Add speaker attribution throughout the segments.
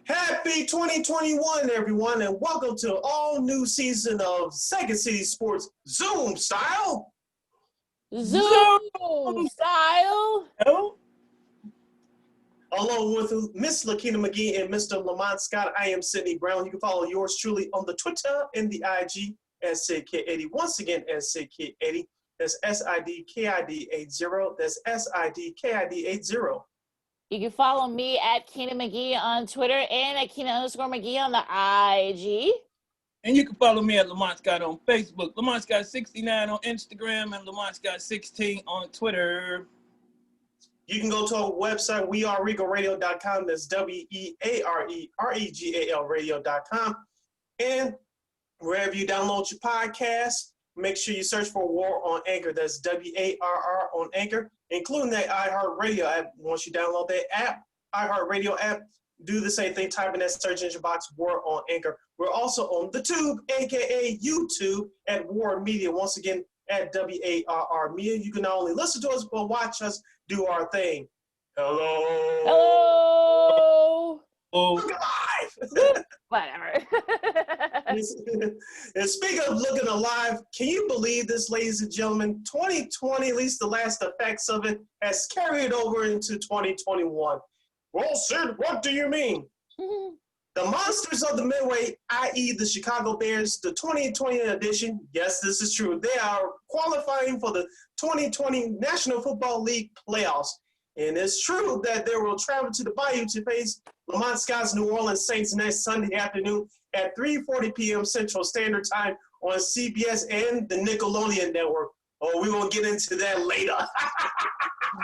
Speaker 1: Happy 2021, everyone, and welcome to all new season of Second City Sports Zoom style.
Speaker 2: Zoom style.
Speaker 1: Along with Miss Lakina McGee and Mr. Lamont Scott, I am Sydney Brown. You can follow yours truly on the Twitter and the IG at SidKid80. Once again, at SidKid80. That's SIDKID80. That's SIDKID80.
Speaker 2: You can follow me at Keenan McGee on Twitter and at Keenan_McGee on the IG.
Speaker 3: And you can follow me at Lamont Scott on Facebook, Lamont Scott 69 on Instagram, and Lamont Scott 16 on Twitter.
Speaker 1: You can go to our website, weareregalradio.com. That's WEAREREGAL radio.com. And wherever you download your podcast, make sure you search for War on Anchor. That's WARR on Anchor, including that iHeartRadio app. Once you download that app, iHeartRadio app, do the same thing. Type in that search engine box, War on Anchor. We're also on the Tube, a.k.a. YouTube, at War Media. Once again, at WARR Media. You can not only listen to us, but watch us do our thing. Hello.
Speaker 2: Hello.
Speaker 1: Oh. Look alive.
Speaker 2: Whatever.
Speaker 1: And speaking of looking alive, can you believe this, ladies and gentlemen? 2020, at least the last effects of it, has carried over into 2021. Well, Sid, what do you mean? The monsters of the Midway, i.e. the Chicago Bears, the 2020 edition, yes, this is true. They are qualifying for the 2020 National Football League playoffs. And it's true that they will travel to the Bayou to face Lamont Scott's New Orleans Saints next Sunday afternoon at 3:40 p.m. Central Standard Time on CBS and the Nickelodeon Network. Oh, we will get into that later.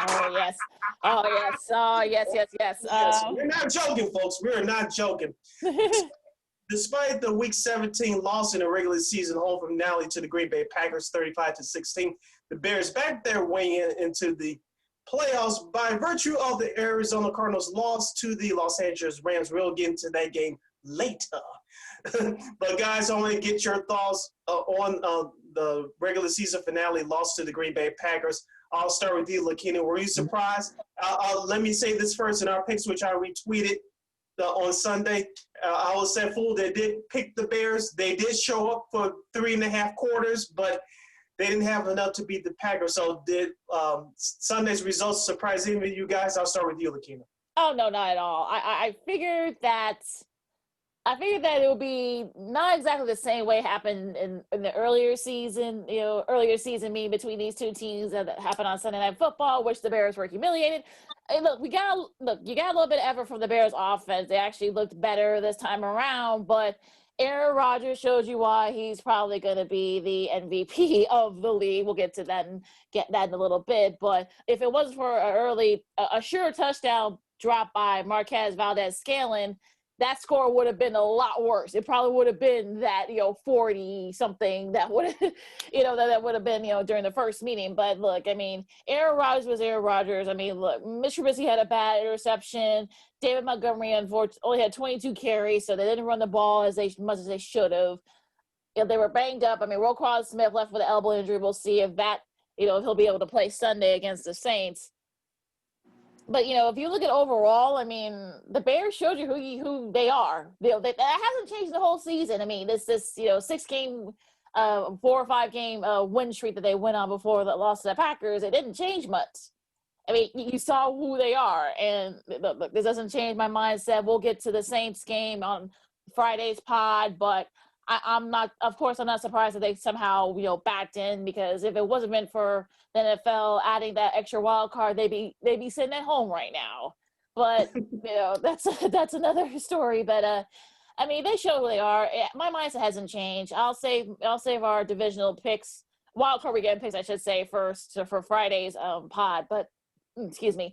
Speaker 2: Oh, yes. Oh, yes. Oh, yes, yes, yes.
Speaker 1: Yes, we're not joking, folks. We're not joking. Despite the Week 17 loss in the regular season home finale to the Green Bay Packers 35-16, the Bears backed their way into the playoffs by virtue of the Arizona Cardinals' loss to the Los Angeles Rams. We'll get into that game later. But, guys, I want to get your thoughts on the regular season finale loss to the Green Bay Packers. I'll start with you, Lakina. Were you surprised? Let me say this first. In our picks, which I retweeted on Sunday, I was that fool that did pick the Bears. They did show up for 3.5 quarters, but they didn't have enough to beat the Packers. So did Sunday's results surprise any of you guys? I'll start with you, Lakina.
Speaker 2: Oh, no, not at all. I figured that it would be not exactly the same way it happened in the earlier season, meeting between these two teams that happened on Sunday Night Football, which the Bears were humiliated. Hey, you got a little bit of effort from the Bears offense. They actually looked better this time around, but Aaron Rodgers showed you why he's probably going to be the MVP of the league. We'll get to that in a little bit. But if it wasn't for a sure touchdown drop by Marquez Valdez-Scantling, that score would have been a lot worse. It probably would have been that, 40-something that would have, that would have been, during the first meeting. But look, I mean, Aaron Rodgers was Aaron Rodgers. I mean, look, Mitch Trubisky had a bad interception. David Montgomery, unfortunately, only had 22 carries, so they didn't run the ball as much as they should have. They were banged up. I mean, Roquan Smith left with an elbow injury. We'll see if that, if he'll be able to play Sunday against the Saints. But, if you look at overall, I mean, the Bears showed you who they are. That hasn't changed the whole season. I mean, this 6-game, 4 or 5 game win streak that they went on before the loss to the Packers, it didn't change much. I mean, you saw who they are. And look, this doesn't change my mindset. We'll get to the Saints game on Friday's pod, but I'm not surprised that they somehow, backed in, because if it wasn't meant for the NFL adding that extra wild card, they'd be sitting at home right now. But, that's another story. But, I mean, they show who they are. My mindset hasn't changed. I'll save our divisional picks, wild card weekend picks, I should say, first for Friday's pod. But, excuse me.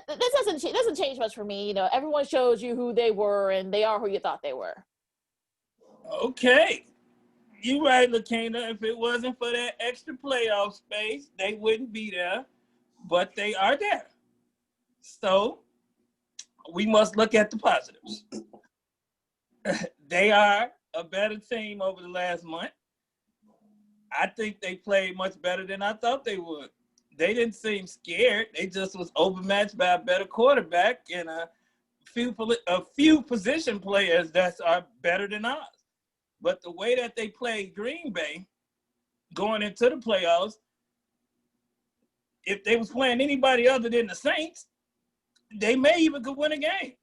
Speaker 2: This doesn't change much for me. Everyone shows you who they were, and they are who you thought they were.
Speaker 3: Okay. You're right, Lakina. If it wasn't for that extra playoff space, they wouldn't be there. But they are there. So we must look at the positives. They are a better team over the last month. I think they played much better than I thought they would. They didn't seem scared. They just was overmatched by a better quarterback and a few position players that are better than ours. But the way that they played Green Bay going into the playoffs, if they was playing anybody other than the Saints, they may even could win a game.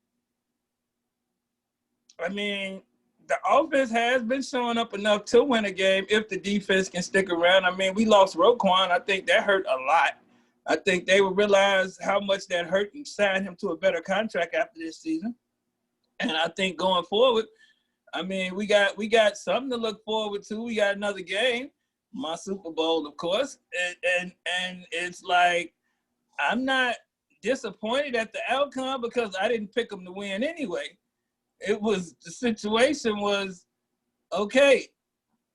Speaker 3: I mean, the offense has been showing up enough to win a game if the defense can stick around. I mean, we lost Roquan. I think that hurt a lot. I think they will realize how much that hurt and sign him to a better contract after this season. And I think going forward, I mean, we got something to look forward to. We got another game, my Super Bowl, of course. And it's like, I'm not disappointed at the outcome because I didn't pick them to win anyway. The situation was, okay,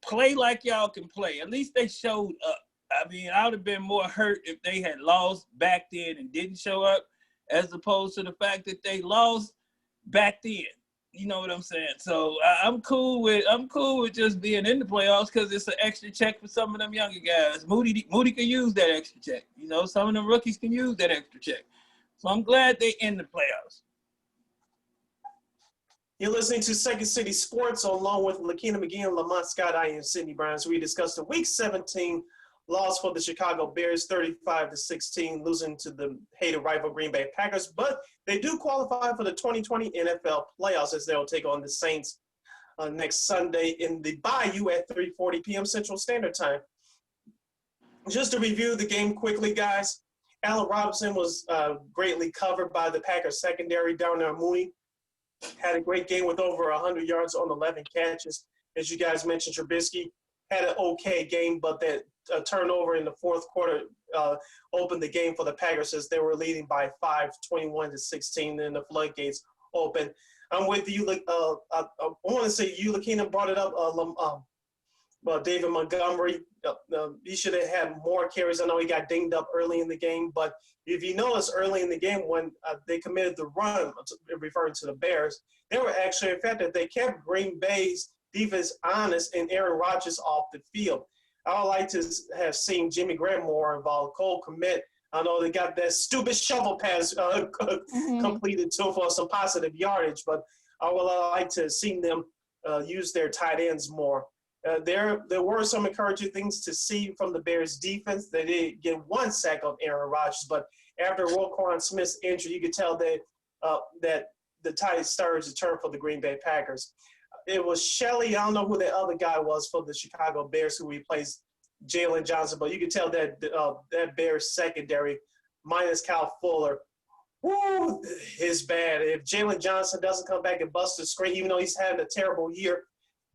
Speaker 3: play like y'all can play. At least they showed up. I mean, I would have been more hurt if they had lost back then and didn't show up, as opposed to the fact that they lost back then. You know what I'm saying? So I'm cool with just being in the playoffs because it's an extra check for some of them younger guys. Moody can use that extra check. You know, some of them rookies can use that extra check. So I'm glad they in the playoffs.
Speaker 1: You're listening to Second City Sports along with Lakina McGee and Lamont Scott. I am Sidney Browns. We discussed the Week 17 loss for the Chicago Bears, 35-16, losing to the hated rival Green Bay Packers. But they do qualify for the 2020 NFL playoffs as they'll take on the Saints next Sunday in the Bayou at 3:40 p.m. Central Standard Time. Just to review the game quickly, guys, Allen Robinson was greatly covered by the Packers secondary. Darnell Mooney had a great game with over 100 yards on 11 catches. As you guys mentioned, Trubisky had an okay game, but that turnover in the fourth quarter opened the game for the Packers as they were leading by 5, 21-16, and the floodgates opened. I'm with you. I want to say you, Lakina, brought it up. David Montgomery, he should have had more carries. I know he got dinged up early in the game, but if you notice early in the game when they committed the run, referring to the Bears, they were actually effective. They kept Green Bay's defense honest and Aaron Rodgers off the field. I would like to have seen Jimmy Graham more involved. Cole Kmet, I know they got that stupid shovel pass completed for some positive yardage, but I would like to have seen them use their tight ends more. There were some encouraging things to see from the Bears defense. They did get one sack of Aaron Rodgers, but after Roquan Smith's injury, you could tell that the tide started to turn for the Green Bay Packers. It was Shelley. I don't know who the other guy was for the Chicago Bears who replaced Jalen Johnson, but you could tell that that Bears secondary, minus Kyle Fuller, is bad. If Jalen Johnson doesn't come back and bust the screen, even though he's having a terrible year,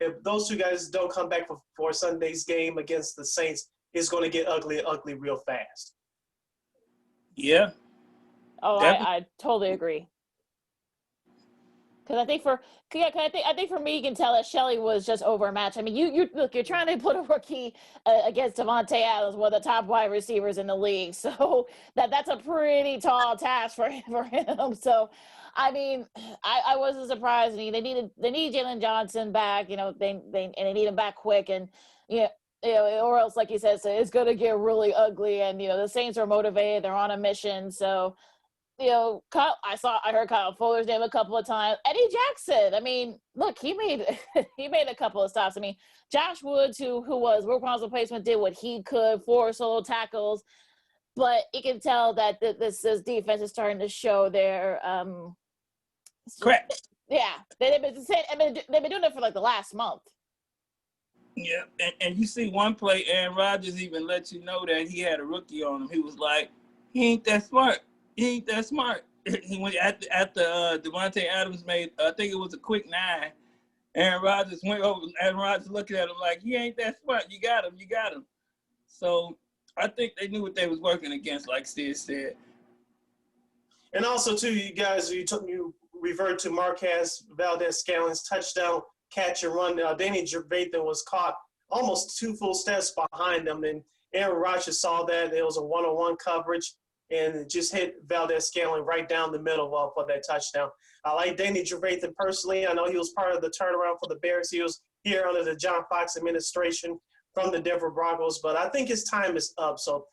Speaker 1: if those two guys don't come back for Sunday's game against the Saints, it's going to get ugly real fast.
Speaker 3: Yeah.
Speaker 2: Oh, I totally agree. Because I think for me, you can tell that Shelley was just overmatched. I mean, you're trying to put a rookie against Devontae Adams, one of the top wide receivers in the league. So that's a pretty tall task for him. So, I mean, I wasn't surprised. They need Jalen Johnson back. You know, they need him back quick, and or else, like you said, so it's going to get really ugly. And the Saints are motivated; they're on a mission. So. I heard Kyle Fuller's name a couple of times. Eddie Jackson. I mean, look, he made a couple of stops. I mean, Josh Woods, who was Roquan's replacement, did what he could, 4 solo tackles. But you can tell that this defense is starting to show their
Speaker 3: correct.
Speaker 2: Yeah, they've been doing it for like the last month.
Speaker 3: Yeah, and you see one play, Aaron Rodgers even let you know that he had a rookie on him. He was like, he ain't that smart. He ain't that smart. He went after Devontae Adams made, I think it was a quick 9. Aaron Rodgers went over. Aaron Rodgers looking at him like, he ain't that smart. You got him. So I think they knew what they was working against, like Sid said.
Speaker 1: And also, too, you guys, you referred to Marquez Valdez-Scanlon's touchdown catch and run. Danny Trevathan was caught almost 2 full steps behind him, and Aaron Rodgers saw that. It was a one-on-one coverage. And it just hit Valdez-Scantling right down the middle for that touchdown. I like Danny Trevathan personally. I know he was part of the turnaround for the Bears. He was here under the John Fox administration from the Denver Broncos. But I think his time is up. So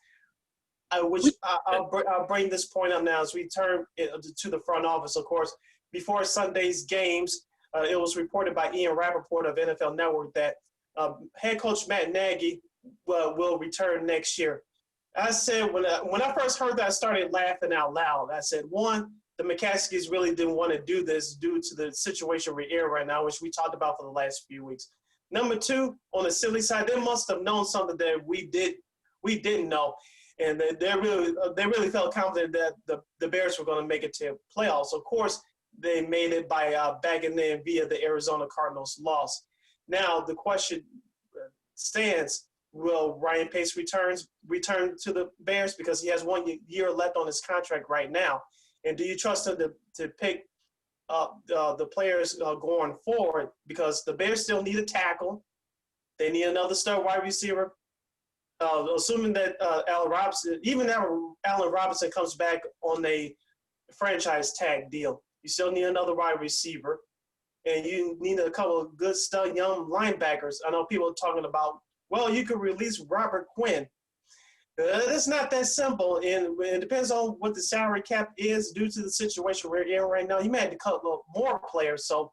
Speaker 1: I'll bring this point up now as we turn to the front office. Of course, before Sunday's games, it was reported by Ian Rappaport of NFL Network that head coach Matt Nagy will return next year. I said when I first heard that, I started laughing out loud. I said, one, the McCaskies really didn't want to do this due to the situation we're in right now, which we talked about for the last few weeks. Number two, on the silly side, they must have known something that we didn't know, and they really felt confident that the Bears were going to make it to playoffs. Of course, they made it by backing in via the Arizona Cardinals loss. Now the question stands: will Ryan Pace return to the Bears because he has 1 year left on his contract right now? And do you trust him to pick the players going forward? Because the Bears still need a tackle. They need another star wide receiver. Assuming that Allen Robinson comes back on a franchise tag deal, you still need another wide receiver. And you need a couple of good stud young linebackers. I know people are talking about, well, you could release Robert Quinn. It's not that simple, and it depends on what the salary cap is due to the situation we're in right now. You may have to cut more players, so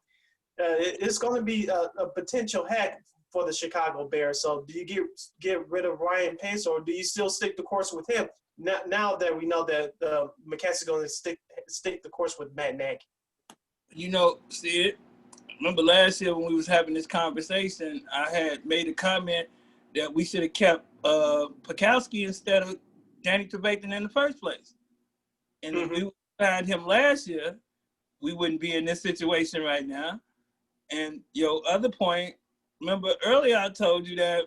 Speaker 1: it's going to be a potential hack for the Chicago Bears. So do you get rid of Ryan Pace, or do you still stick the course with him now that we know that McCaskey is going to stick the course with Matt Nagy?
Speaker 3: See, remember last year when we was having this conversation, I had made a comment that we should have kept Pikowski instead of Danny Trevathan in the first place. And if we signed him last year, we wouldn't be in this situation right now. And your other point, remember earlier I told you that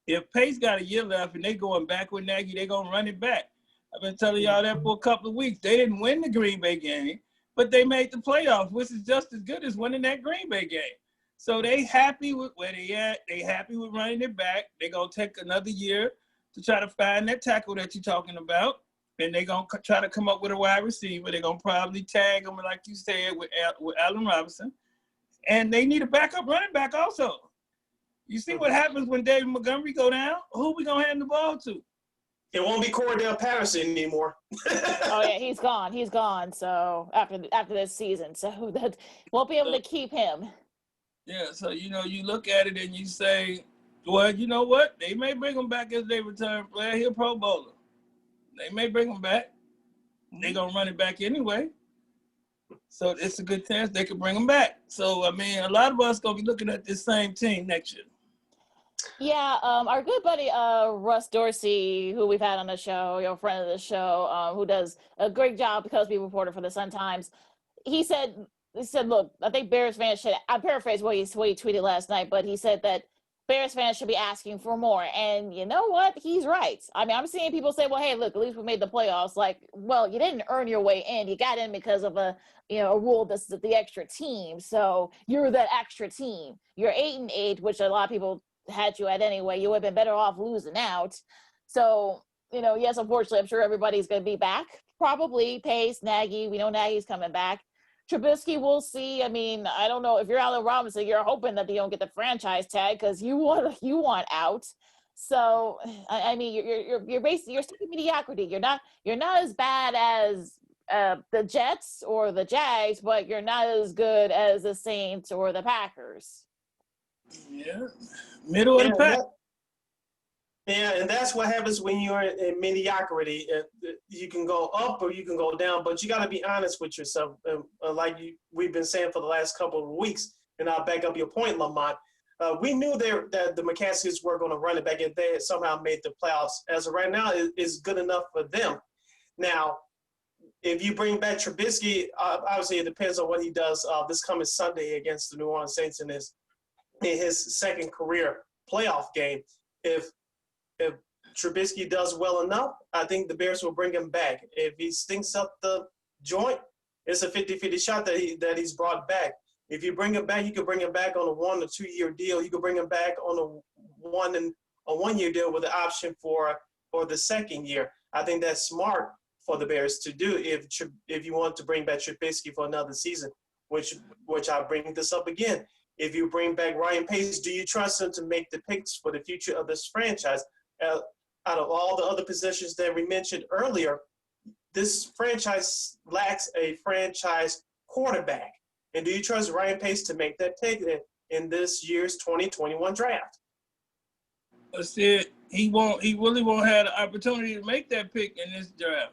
Speaker 3: if Pace got a year left and they going back with Nagy, they're going to run it back. I've been telling y'all that for a couple of weeks. They didn't win the Green Bay game, but they made the playoffs, which is just as good as winning that Green Bay game. So they happy with where they at. They happy with running it back. They're going to take another year to try to find that tackle that you're talking about. And they're going to try to come up with a wide receiver. They're going to probably tag them, like you said, with Allen Robinson. And they need a backup running back also. You see what happens when David Montgomery go down? Who we going to hand the ball to?
Speaker 1: It won't be Cordell Patterson anymore.
Speaker 2: Oh, yeah, he's gone. He's gone. So after this season. So that won't be able to keep him.
Speaker 3: Yeah, so, you look at it and you say, well, you know what? They may bring him back as their return player. He'll Pro Bowler. They may bring him back. They're going to run it back anyway. So it's a good chance they could bring him back. So, I mean, a lot of us going to be looking at this same team next year.
Speaker 2: Yeah, our good buddy Russ Dorsey, who we've had on the show, friend of the show, who does a great job because being reporter for the Sun-Times, he said, look, I think Bears fans should, I paraphrase what he tweeted last night, but he said that Bears fans should be asking for more. And you know what? He's right. I mean, I'm seeing people say, well, hey, look, at least we made the playoffs. Like, well, you didn't earn your way in. You got in because of a rule that's the extra team. So you're that extra team. You're 8-8, which a lot of people had you at anyway. You would have been better off losing out. So, yes, unfortunately, I'm sure everybody's going to be back. Probably Pace, Nagy. We know Nagy's coming back. Trubisky, we'll see. I mean, I don't know if you're Allen Robinson, you're hoping that they don't get the franchise tag because you want out. So, I mean, you're basically you're sticking mediocrity. You're not as bad as the Jets or the Jags, but you're not as good as the Saints or the Packers.
Speaker 3: Yeah, middle of the pack.
Speaker 1: Yeah, and that's what happens when you're in mediocrity. You can go up or you can go down, but you got to be honest with yourself. We've been saying for the last couple of weeks, and I'll back up your point, Lamont. We knew that the McCaskies were going to run it back if they had somehow made the playoffs. As of right now, it's good enough for them. Now, if you bring back Trubisky, obviously it depends on what he does this coming Sunday against the New Orleans Saints in his second career playoff game. If Trubisky does well enough, I think the Bears will bring him back. If he stinks up the joint, it's a 50-50 shot that he's brought back. If you bring him back, you can bring him back on a 1 or 2 year deal. You can bring him back on a 1 year deal with the option for the second year. I think that's smart for the Bears to do if you want to bring back Trubisky for another season, which I'll bring this up again. If you bring back Ryan Pace, do you trust him to make the picks for the future of this franchise? Out of all the other positions that we mentioned earlier, this franchise lacks a franchise quarterback. And do you trust Ryan Pace to make that pick in this year's 2021 draft?
Speaker 3: I said he really won't have the opportunity to make that pick in this draft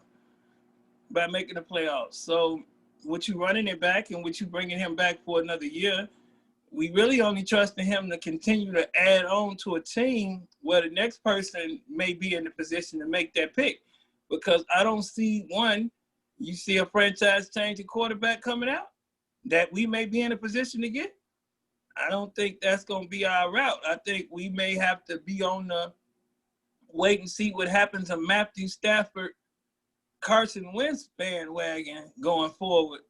Speaker 3: by making the playoffs. So with you running it back and with you bringing him back for another year, we really only trusting him to continue to add on to a team where the next person may be in the position to make that pick. Because I don't see you see a franchise changing quarterback coming out that we may be in a position to get. I don't think that's going to be our route. I think we may have to be on the wait and see what happens to Matthew Stafford, Carson Wentz bandwagon going forward,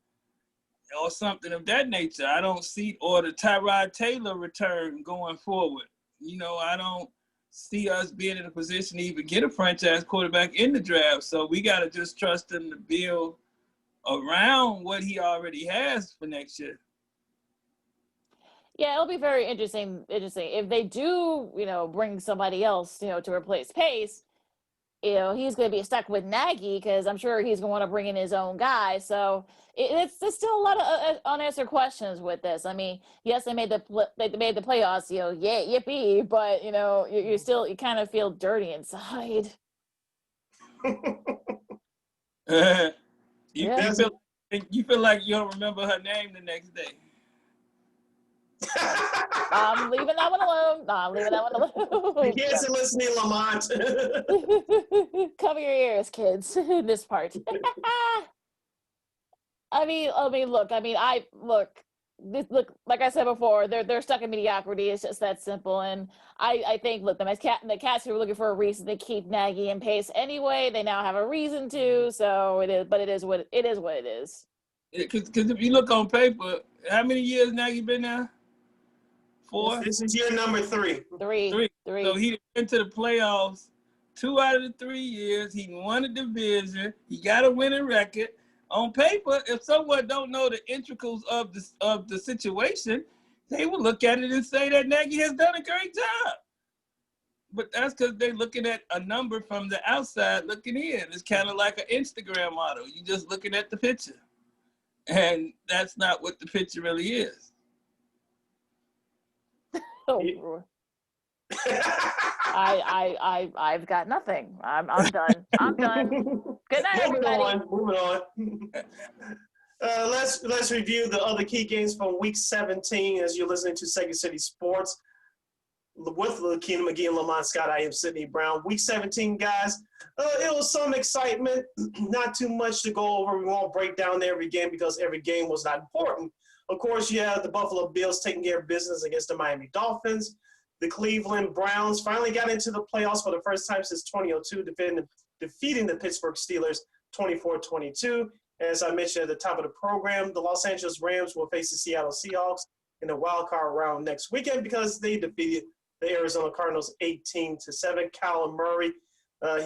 Speaker 3: or something of that nature. I don't see, or the Tyrod Taylor return going forward. I don't see us being in a position to even get a franchise quarterback in the draft. So we got to just trust him to build around what he already has for next year.
Speaker 2: Yeah, it'll be very interesting if they do, bring somebody else, to replace Pace. He's going to be stuck with Nagy because I'm sure he's going to want to bring in his own guy. So it's still a lot of unanswered questions with this. I mean, yes, they made the playoffs. Yeah, yippee! But you kind of feel dirty inside.
Speaker 3: You feel like you don't remember her name the next day.
Speaker 2: I'm leaving that one alone.
Speaker 1: You can't listen to Lamont.
Speaker 2: Cover your ears, kids. This part. Look. Like I said before, they're stuck in mediocrity. It's just that simple. And I think, look, the Cats were looking for a reason to keep Nagy in Pace anyway. They now have a reason to. So it is, but it is what it is.
Speaker 3: Because if you look on paper, how many years Nagy been there? 4?
Speaker 1: This is year number 3.
Speaker 2: Three.
Speaker 3: So he went to the playoffs 2 out of the 3 years. He won a division. He got a winning record. On paper, if someone don't know the intricacies of the situation, they will look at it and say that Nagy has done a great job. But that's because they're looking at a number from the outside looking in. It's kind of like an Instagram model. You're just looking at the picture. And that's not what the picture really is.
Speaker 2: Oh, I've got nothing. I'm done. Good night, everybody.
Speaker 1: Moving on. Let's review the other key games from Week 17 as you're listening to Second City Sports with Lakina McGee and Lamont Scott. I am Sydney Brown. Week 17, guys. It was some excitement. Not too much to go over. We won't break down every game because every game was not important. Of course, you have the Buffalo Bills taking care of business against the Miami Dolphins. The Cleveland Browns finally got into the playoffs for the first time since 2002, defeating the Pittsburgh Steelers 24-22. As I mentioned at the top of the program, the Los Angeles Rams will face the Seattle Seahawks in the wild card round next weekend because they defeated the Arizona Cardinals 18-7. Kyler Murray,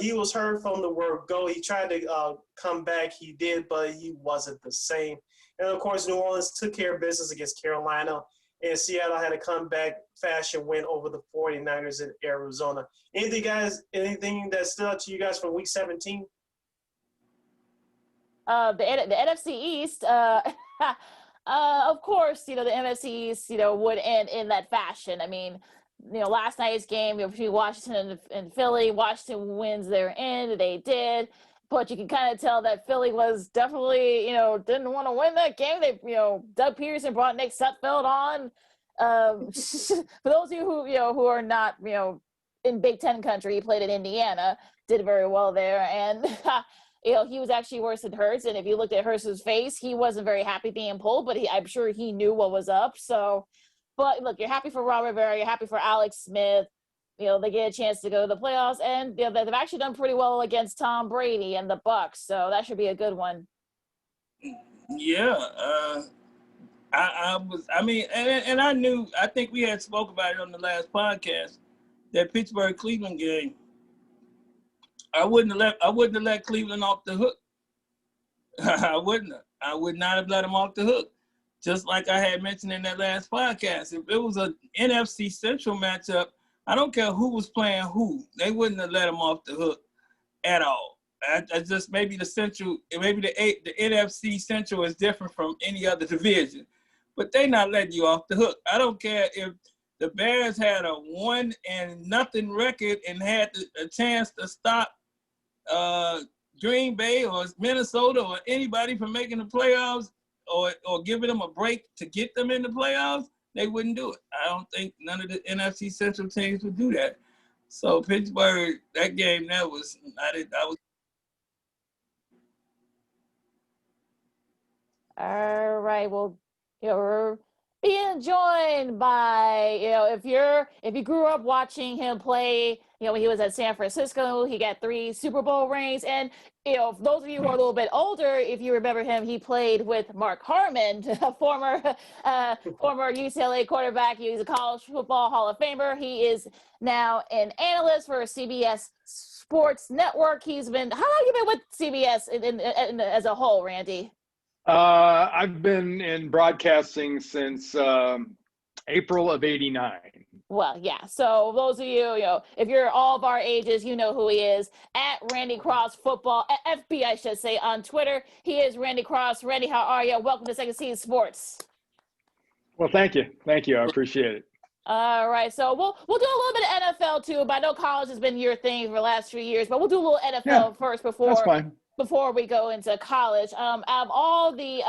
Speaker 1: he was hurt from the word go. He tried to come back. He did, but he wasn't the same. And, of course, New Orleans took care of business against Carolina, and Seattle had a comeback fashion win over the 49ers in Arizona. Anything that stood out to you guys from Week 17?
Speaker 2: The NFC East, of course, the NFC East, would end in that fashion. I mean, last night's game between Washington and Philly, Washington wins their end. They did. But you can kind of tell that Philly was definitely, didn't want to win that game. They, Doug Peterson brought Nick Sutfeld on. For those of you who are not, in Big Ten country, he played in Indiana, did very well there. And, he was actually worse than Hurts. And if you looked at Hurts' face, he wasn't very happy being pulled, but I'm sure he knew what was up. So, but look, you're happy for Ron Rivera. You're happy for Alex Smith. They get a chance to go to the playoffs, and they've actually done pretty well against Tom Brady and the Bucs, so that should be a good one.
Speaker 3: Yeah, I knew. I think we had spoke about it on the last podcast. That Pittsburgh Cleveland game, I wouldn't have let Cleveland off the hook. I would not have let them off the hook. Just like I had mentioned in that last podcast, if it was an NFC Central matchup, I don't care who was playing who. They wouldn't have let them off the hook at all. I just maybe the Central, maybe the NFC Central is different from any other division. but they not letting you off the hook. I don't care if the Bears had a 1-0 record and had a chance to stop Green Bay or Minnesota or anybody from making the playoffs or giving them a break to get them in the playoffs, they wouldn't do it. I don't think none of the NFC Central teams would do that. So Pittsburgh, that game, I was.
Speaker 2: All right. Well, we're being joined by, if you grew up watching him play, when he was at San Francisco, he got 3 Super Bowl rings. And, for those of you who are a little bit older, if you remember him, he played with Mark Harmon, a former UCLA quarterback. He's a college football Hall of Famer. He is now an analyst for CBS Sports Network. How long have you been with CBS as a whole, Randy?
Speaker 4: I've been in broadcasting since April of '89.
Speaker 2: Well, yeah. So those of you, if you're all of our ages, you know who he is. At Randy Cross Football, FB, I should say, on Twitter. He is Randy Cross. Randy, how are you? Welcome to Second Season Sports.
Speaker 4: Well, thank you. I appreciate it.
Speaker 2: All right. So we'll do a little bit of NFL too, but I know college has been your thing for the last 3 years. But we'll do a little NFL first
Speaker 4: That's fine.
Speaker 2: Before we go into college. Out of all the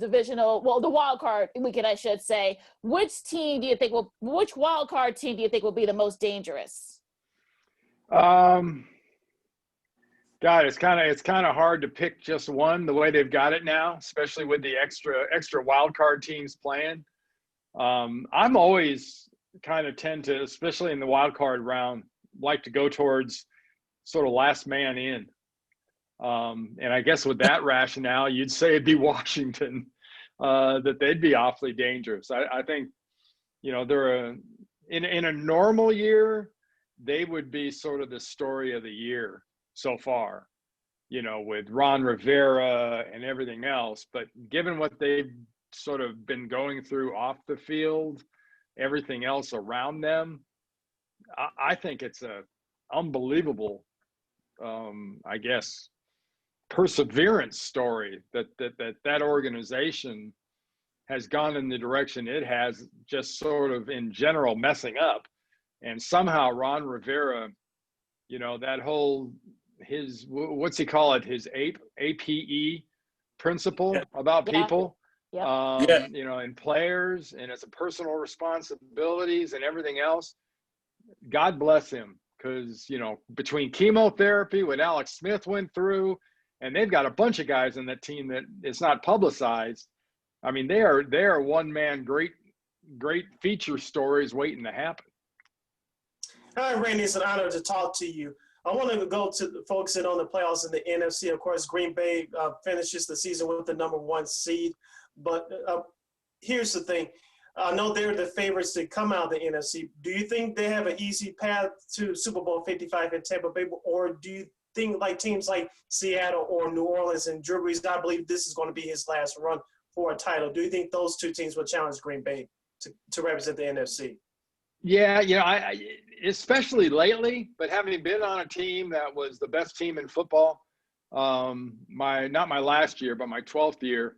Speaker 2: divisional, the wild card weekend, I should say, which wild card team do you think will be the most dangerous?
Speaker 4: God, it's kind of hard to pick just one the way they've got it now, especially with the extra wild card teams playing. I'm always kind of tend to, especially in the wild card round, like to go towards sort of last man in. And I guess with that rationale, you'd say it'd be Washington, that they'd be awfully dangerous. I think, they're in a normal year, they would be sort of the story of the year so far, with Ron Rivera and everything else. But given what they've sort of been going through off the field, everything else around them, I think it's a unbelievable, I guess, perseverance story that organization has gone in the direction it has, just sort of in general messing up. And somehow Ron Rivera, that whole, what's he call it? His APE principle about people, and players, and as a personal responsibilities and everything else. God bless him. Because, between chemotherapy, what Alex Smith went through, and they've got a bunch of guys on that team that it's not publicized. I mean, they are one-man great feature stories waiting to happen.
Speaker 1: Hi, Randy. It's an honor to talk to you. I want to go to focusing on the playoffs in the NFC. Of course, Green Bay finishes the season with the number 1 seed. But here's the thing. I know they're the favorites to come out of the NFC. Do you think they have an easy path to Super Bowl 55 in Tampa Bay, or do you think like teams like Seattle or New Orleans and Drew Brees, I believe this is going to be his last run for a title? Do you think those 2 teams will challenge Green Bay to represent the NFC?
Speaker 4: Yeah, I especially lately, but having been on a team that was the best team in football, not my last year, but my 12th year,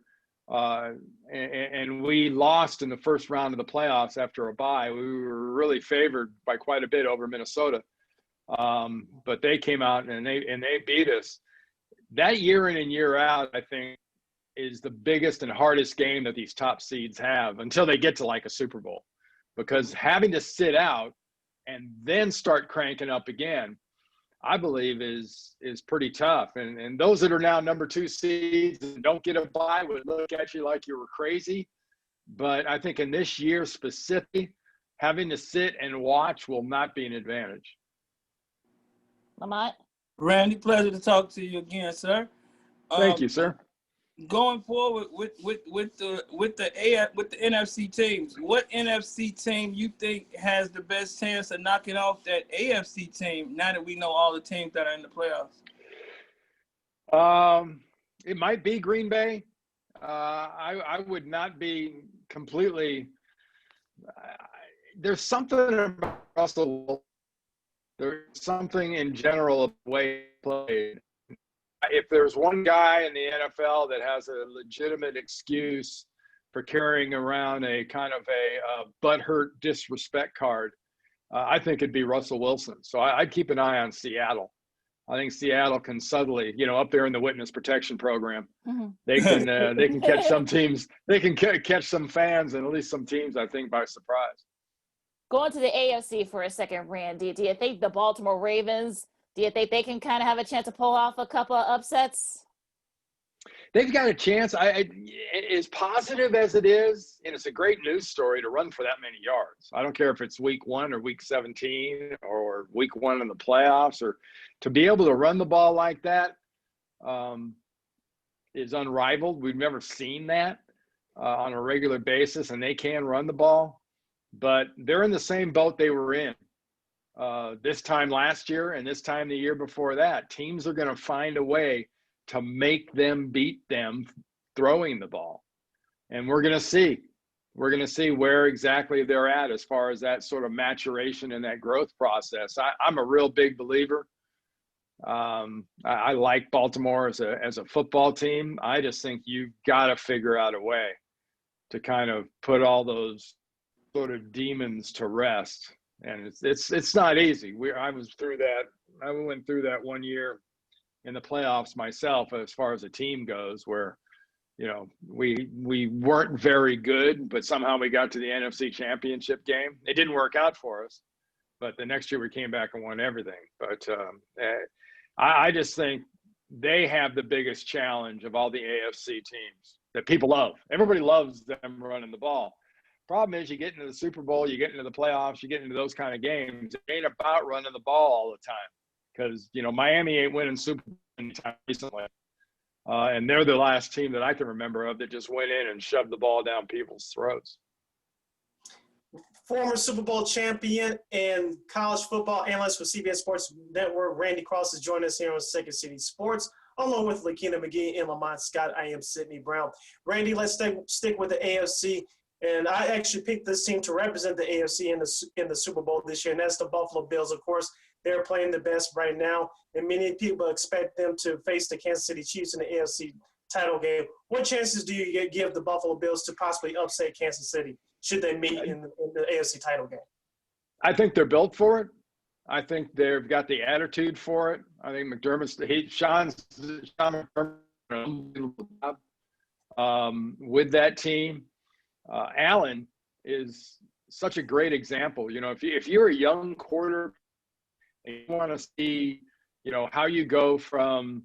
Speaker 4: and we lost in the first round of the playoffs after a bye. We were really favored by quite a bit over Minnesota, but they came out and they beat us. That year in and year out, I think, is the biggest and hardest game that these top seeds have until they get to like a Super Bowl, because having to sit out and then start cranking up again, I believe is pretty tough. And those that are now number 2 seeds and don't get a bye would look at you like you were crazy. But I think in this year specifically, having to sit and watch will not be an advantage.
Speaker 2: Lamont?
Speaker 3: Randy, pleasure to talk to you again, sir.
Speaker 4: Thank you, sir.
Speaker 3: Going forward with the NFC teams, what NFC team you think has the best chance of knocking off that AFC team? Now that we know all the teams that are in the playoffs,
Speaker 4: it might be Green Bay. I would not be completely. There's something about Russell. There's something in general of the way he played. if there's one guy in the NFL that has a legitimate excuse for carrying around a kind of a butthurt disrespect card, I think it'd be Russell Wilson. So I'd keep an eye on Seattle. I think Seattle can subtly, up there in the witness protection program, they can catch some teams, they can catch some fans and at least some teams, I think, by surprise.
Speaker 2: Going to the AFC for a second, Randy, do you think the Baltimore Ravens, do you think they can kind of have a chance to pull off a couple of upsets?
Speaker 4: They've got a chance. As positive as it is, and it's a great news story to run for that many yards. I don't care if it's week 1 or week 17 or week 1 in the playoffs, or to be able to run the ball like that is unrivaled. We've never seen that on a regular basis, and they can run the ball. But they're in the same boat they were in this time last year and this time the year before that. Teams are going to find a way to make them beat them throwing the ball. And we're going to see. We're going to see where exactly they're at as far as that sort of maturation and that growth process. I'm a real big believer. I like Baltimore as a football team. I just think you've got to figure out a way to kind of put all those sort of demons to rest. And it's not easy. I was through that. I went through that one year in the playoffs myself, as far as a team goes, where, we weren't very good, but somehow we got to the NFC Championship game. It didn't work out for us, but the next year we came back and won everything. But I just think they have the biggest challenge of all the AFC teams that people love. Everybody loves them running the ball. Problem is, you get into the Super Bowl, you get into the playoffs, you get into those kind of games. It ain't about running the ball all the time. Because, Miami ain't winning Super Bowl anytime recently. And they're the last team that I can remember of that just went in and shoved the ball down people's throats.
Speaker 1: Former Super Bowl champion and college football analyst for CBS Sports Network, Randy Cross, is joining us here on Second City Sports, along with Lakina McGee and Lamont Scott. I am Sydney Brown. Randy, let's stick with the AFC. And I actually picked this team to represent the AFC in the Super Bowl this year, and that's the Buffalo Bills. Of course, they're playing the best right now, and many people expect them to face the Kansas City Chiefs in the AFC title game. What chances do you give the Buffalo Bills to possibly upset Kansas City should they meet in the AFC title game? I
Speaker 4: think they're built for it. I think they've got the attitude for it. I think Sean McDermott with that team. Allen is such a great example. If you're a young quarterback and you want to see, how you go from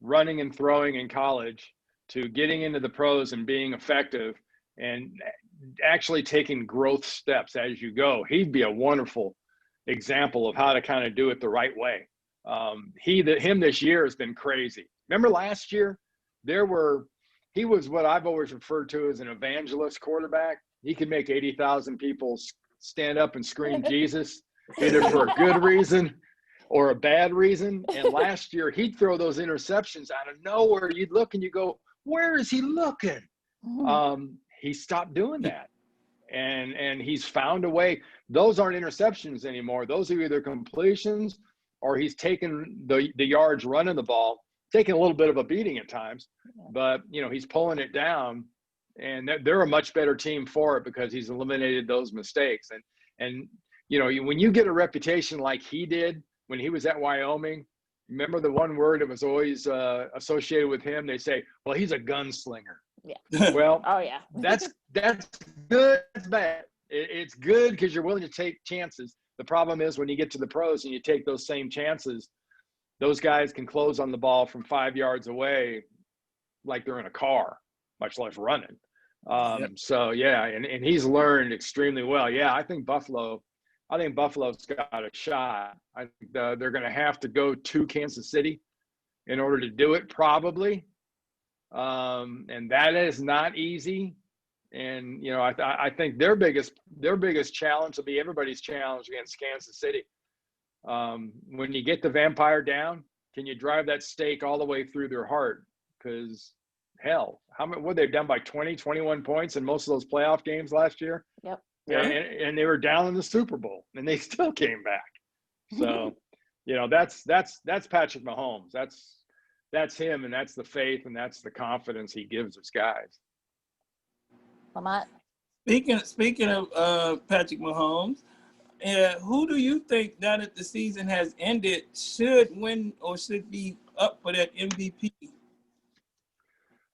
Speaker 4: running and throwing in college to getting into the pros and being effective and actually taking growth steps as you go, he'd be a wonderful example of how to kind of do it the right way. Him this year has been crazy. Remember last year, he was what I've always referred to as an evangelist quarterback. He could make 80,000 people stand up and scream Jesus, either for a good reason or a bad reason. And last year, he'd throw those interceptions out of nowhere. You'd look and you go, where is he looking? He stopped doing that. And he's found a way. Those aren't interceptions anymore. Those are either completions or he's taken the yards running the ball, taking a little bit of a beating at times, but he's pulling it down, and they're a much better team for it because he's eliminated those mistakes. And when you get a reputation like he did when he was at Wyoming, remember the one word that was always associated with him? They say, well, he's a gunslinger. Yeah. Well,
Speaker 2: oh yeah,
Speaker 4: that's good. It's bad. It's good because you're willing to take chances. The problem is when you get to the pros and you take those same chances, those guys can close on the ball from 5 yards away like they're in a car, much less running. So, yeah, and he's learned extremely well. Yeah, I think Buffalo's got a shot. I think they're going to have to go to Kansas City in order to do it, probably. And that is not easy. And, I think their biggest challenge will be everybody's challenge against Kansas City. When you get the vampire down, can you drive that stake all the way through their heart? Because hell, what they've done by 20, 21 points in most of those playoff games last year.
Speaker 2: Yep.
Speaker 4: And they were down in the Super Bowl and they still came back. So, that's Patrick Mahomes. that's him, and that's the faith, and that's the confidence he gives his guys.
Speaker 2: Lamont?
Speaker 3: Speaking of Patrick Mahomes, who do you think, now that the season has ended, should win or should be up for that MVP?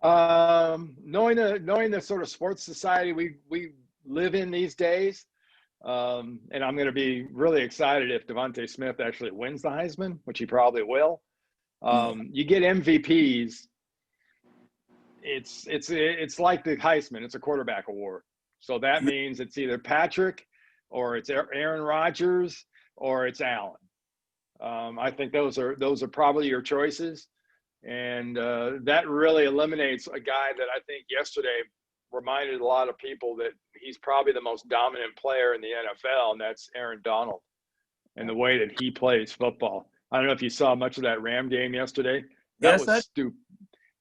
Speaker 4: Knowing the sort of sports society we live in these days, and I'm going to be really excited if Devontae Smith actually wins the Heisman, which he probably will. You get MVPs. It's like the Heisman. It's a quarterback award. So that means it's either Patrick, or it's Aaron Rodgers, or it's Allen. I think those are probably your choices, and that really eliminates a guy that I think yesterday reminded a lot of people that he's probably the most dominant player in the NFL, and that's Aaron Donald, and the way that he plays football. I don't know if you saw much of that Ram game yesterday. That was stupid.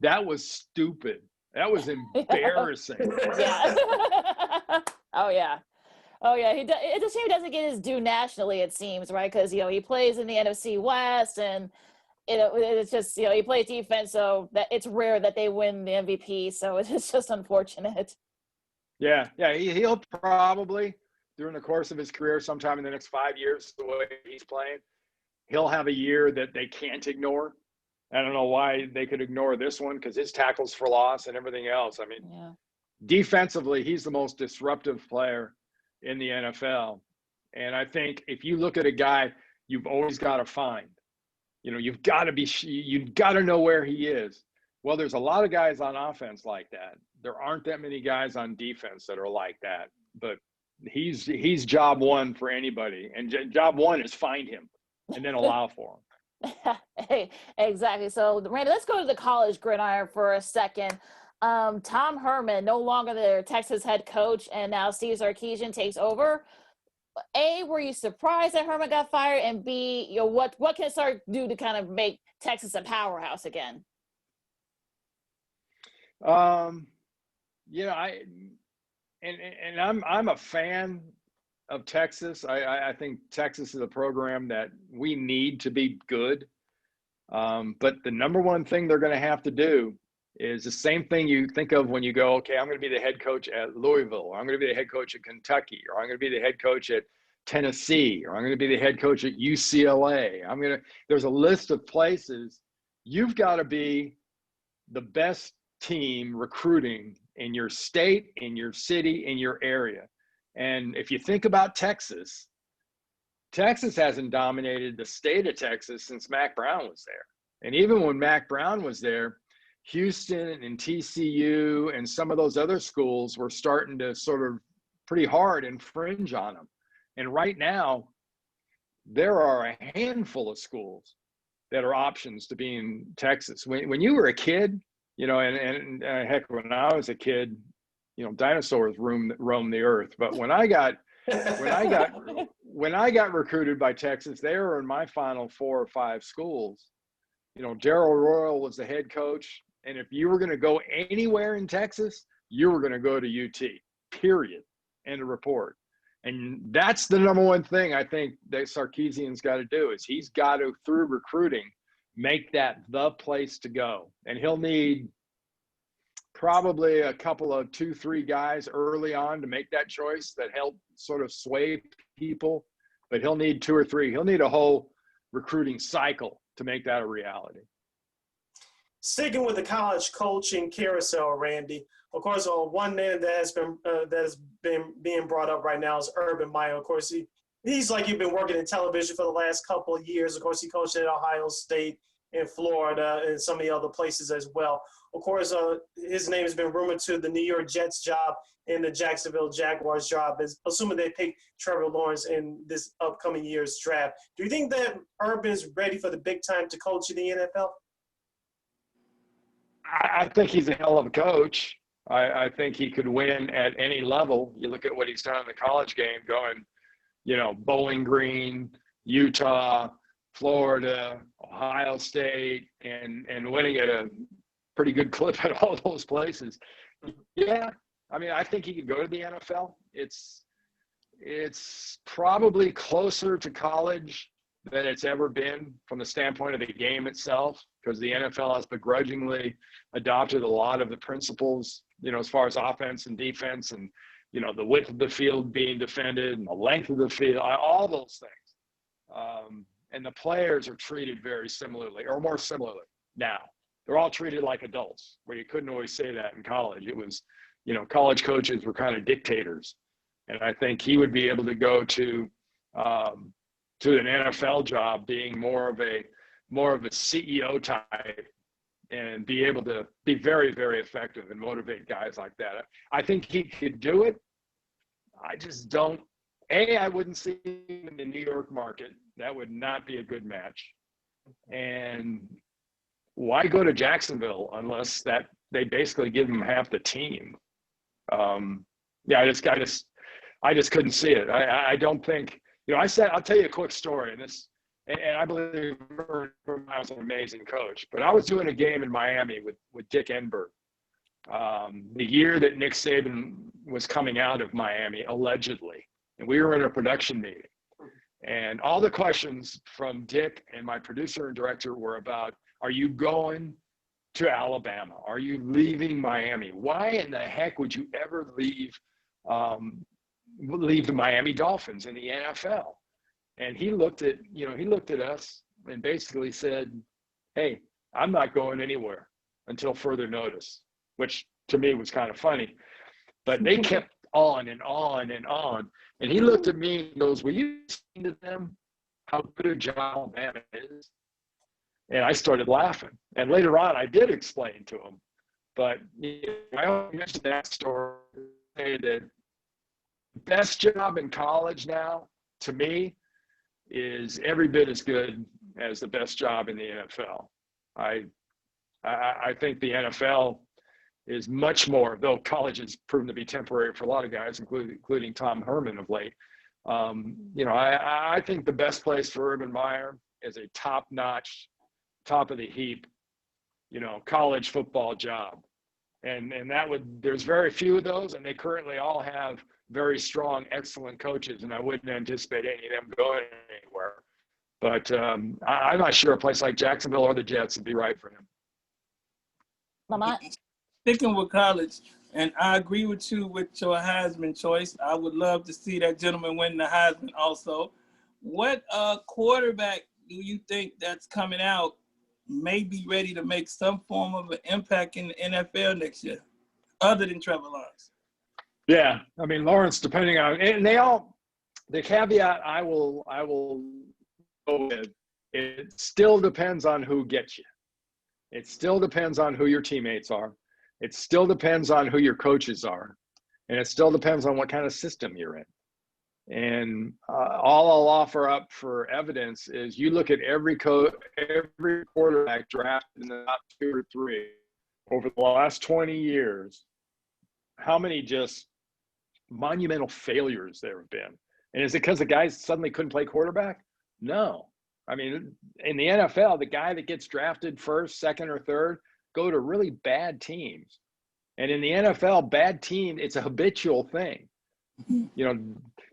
Speaker 4: That was stupid. That was embarrassing.
Speaker 2: Yeah. Oh yeah. It's a shame he doesn't get his due nationally, it seems, right? Because he plays in the NFC West, and it's just he plays defense, so that it's rare that they win the MVP. So it's just unfortunate.
Speaker 4: Yeah. He'll probably, during the course of his career, sometime in the next 5 years, the way he's playing, he'll have a year that they can't ignore. I don't know why they could ignore this one, because his tackles for loss and everything else. I mean, defensively, he's the most disruptive player in the NFL. And I think if you look at a guy you've always got to find, you've got to know where he is. Well, there's a lot of guys on offense like that. There aren't that many guys on defense that are like that. But he's job one for anybody. And job one is find him and then allow for him.
Speaker 2: Hey, exactly. So, Randy, let's go to the college gridiron for a second. Tom Herman, no longer the Texas head coach, and now Steve Sarkisian takes over. A, were you surprised that Herman got fired? And B, what can Sark do to kind of make Texas a powerhouse again?
Speaker 4: I'm a fan of Texas. I think Texas is a program that we need to be good. But the number one thing they're going to have to do is the same thing you think of when you go, okay, I'm going to be the head coach at Louisville, or I'm going to be the head coach at Kentucky, or I'm going to be the head coach at Tennessee, or I'm going to be the head coach at UCLA. There's a list of places. You've got to be the best team recruiting in your state, in your city, in your area. And if you think about Texas hasn't dominated the state of Texas since Mac Brown was there. And even when Mac Brown was there, Houston and TCU and some of those other schools were starting to sort of pretty hard infringe on them. And right now, there are a handful of schools that are options to be in Texas. When you were a kid, and heck, when I was a kid, dinosaurs roamed the earth. But when I got recruited by Texas, they were in my final 4 or 5 schools. Darryl Royal was the head coach. And if you were going to go anywhere in Texas, you were going to go to UT, period. End of report. And that's the number one thing I think that Sarkisian's got to do is he's got to, through recruiting, make that the place to go. And he'll need probably a couple of 2-3 guys early on to make that choice that help sort of sway people. But he'll need 2 or 3. He'll need a whole recruiting cycle to make that a reality.
Speaker 1: Sticking with the college coaching carousel, Randy, of course, one name that has been being brought up right now is Urban Meyer. Of course, he's like you've been working in television for the last couple of years. Of course, he coached at Ohio State, in Florida, and some of the other places as well. Of course, his name has been rumored to the New York Jets job and the Jacksonville Jaguars job, assuming they pick Trevor Lawrence in this upcoming year's draft. Do you think that Urban is ready for the big time to coach in the NFL?
Speaker 4: I think he's a hell of a coach. I think he could win at any level. You look at what he's done in the college game, going, Bowling Green, Utah, Florida, Ohio State, and winning at a pretty good clip at all those places. Yeah, I think he could go to the NFL. It's probably closer to college than it's ever been from the standpoint of the game itself, because the NFL has begrudgingly adopted a lot of the principles, as far as offense and defense and, the width of the field being defended and the length of the field, all those things. And the players are treated very similarly, or more similarly now. They're all treated like adults, where you couldn't always say that in college. It was, college coaches were kind of dictators. And I think he would be able to go to an NFL job being more of a CEO type and be able to be very, very effective and motivate guys like that. I think he could do it. I just don't. I wouldn't see him in the New York market. That would not be a good match. And why go to Jacksonville unless that they basically give him half the team? I just couldn't see it. I don't think. I'll tell you a quick story, and I believe Urban Meyer's an amazing coach. But I was doing a game in Miami with Dick Enberg, the year that Nick Saban was coming out of Miami, allegedly. And we were in a production meeting. And all the questions from Dick and my producer and director were about, are you going to Alabama? Are you leaving Miami? Why in the heck would you ever leave the Miami Dolphins in the NFL? And he looked at us and basically said, hey, I'm not going anywhere until further notice, which to me was kind of funny. But they kept on and on and on. And he looked at me and goes, will you explain to them how good a job Alabama is? And I started laughing. And later on, I did explain to him. But I only mentioned that story to say that the best job in college now, to me, is every bit as good as the best job in the NFL. I think the NFL is much more, though college has proven to be temporary for a lot of guys, including Tom Herman of late. I think the best place for Urban Meyer is a top-notch, top of the heap, college football job. And there's very few of those, and they currently all have very strong, excellent coaches, and I wouldn't anticipate any of them going anywhere. But I'm not sure a place like Jacksonville or the Jets would be right for him.
Speaker 2: Lamont?
Speaker 3: Sticking with college, and I agree with you with your Heisman choice. I would love to see that gentleman win the Heisman also. What quarterback do you think that's coming out may be ready to make some form of an impact in the NFL next year, other than Trevor Lawrence?
Speaker 4: Yeah, I mean, Lawrence, depending on, and the caveat I will go with, it still depends on who gets you. It still depends on who your teammates are. It still depends on who your coaches are. And it still depends on what kind of system you're in. And all I'll offer up for evidence is you look at every quarterback drafted in the top 2 or 3 over the last 20 years, how many just monumental failures there have been. And is it because the guys suddenly couldn't play quarterback? No. I mean, in the NFL, the guy that gets drafted first, second, or third go to really bad teams. And in the NFL, bad team, it's a habitual thing.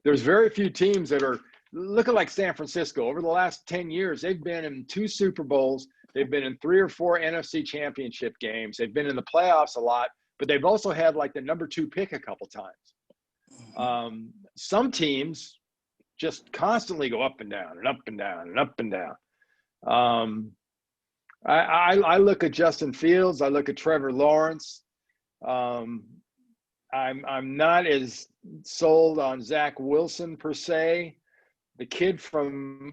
Speaker 4: There's very few teams that are looking like San Francisco. Over the last 10 years, they've been in 2 Super Bowls. They've been in 3 or 4 NFC championship games. They've been in the playoffs a lot, but they've also had like the number 2 pick a couple times. Some teams just constantly go up and down and up and down and up and down. I look at Justin Fields. I look at Trevor Lawrence. I'm not as sold on Zach Wilson per se. The kid from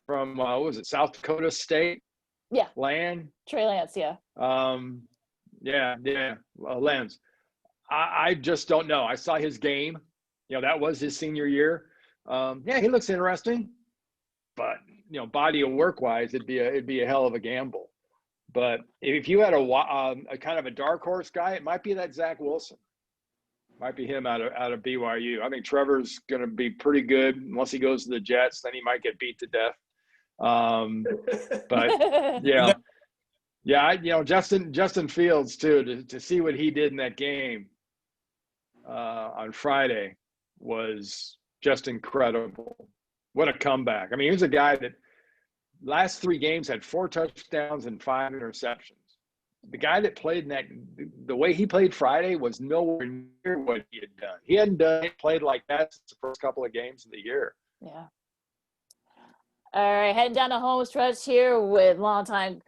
Speaker 4: what was it, South Dakota State?
Speaker 2: Yeah.
Speaker 4: Trey
Speaker 2: Lance, yeah.
Speaker 4: Lance. I just don't know. I saw his game. That was his senior year. He looks interesting, but body of work wise, it'd be a hell of a gamble. But if you had a kind of a dark horse guy, it might be that Zach Wilson. Might be him out of BYU. I think Trevor's going to be pretty good unless he goes to the Jets. Then he might get beat to death. But Justin Fields too. To see what he did in that game on Friday was just incredible. What a comeback. I mean, here's a guy that last 3 games had 4 touchdowns and 5 interceptions. The guy that played in that, the way he played Friday was nowhere near what he had done. He hadn't played like that since the first couple of games of the year.
Speaker 2: Yeah. All right, heading down the home stretch here with longtime,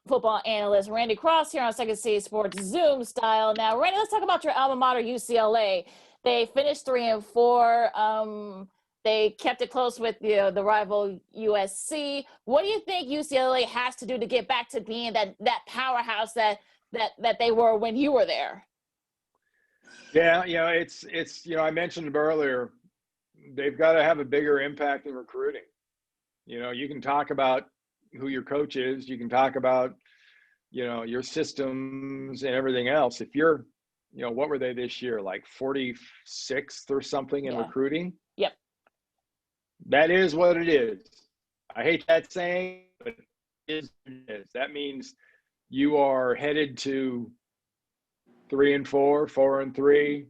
Speaker 2: football analyst Randy Cross here on Second City Sports Zoom style. Now, Randy, let's talk about your alma mater, UCLA. They finished 3-4. They kept it close with the rival USC. What do you think UCLA has to do to get back to being that powerhouse that they were when you were there?
Speaker 4: Yeah, it's I mentioned it earlier. They've got to have a bigger impact in recruiting. You can talk about who your coach is. You can talk about, your systems and everything else. If you're, what were they this year? Like 46th or something in recruiting?
Speaker 2: Yep.
Speaker 4: That is what it is. I hate that saying, but it is what it is. That means you are headed to 3-4, 4-3,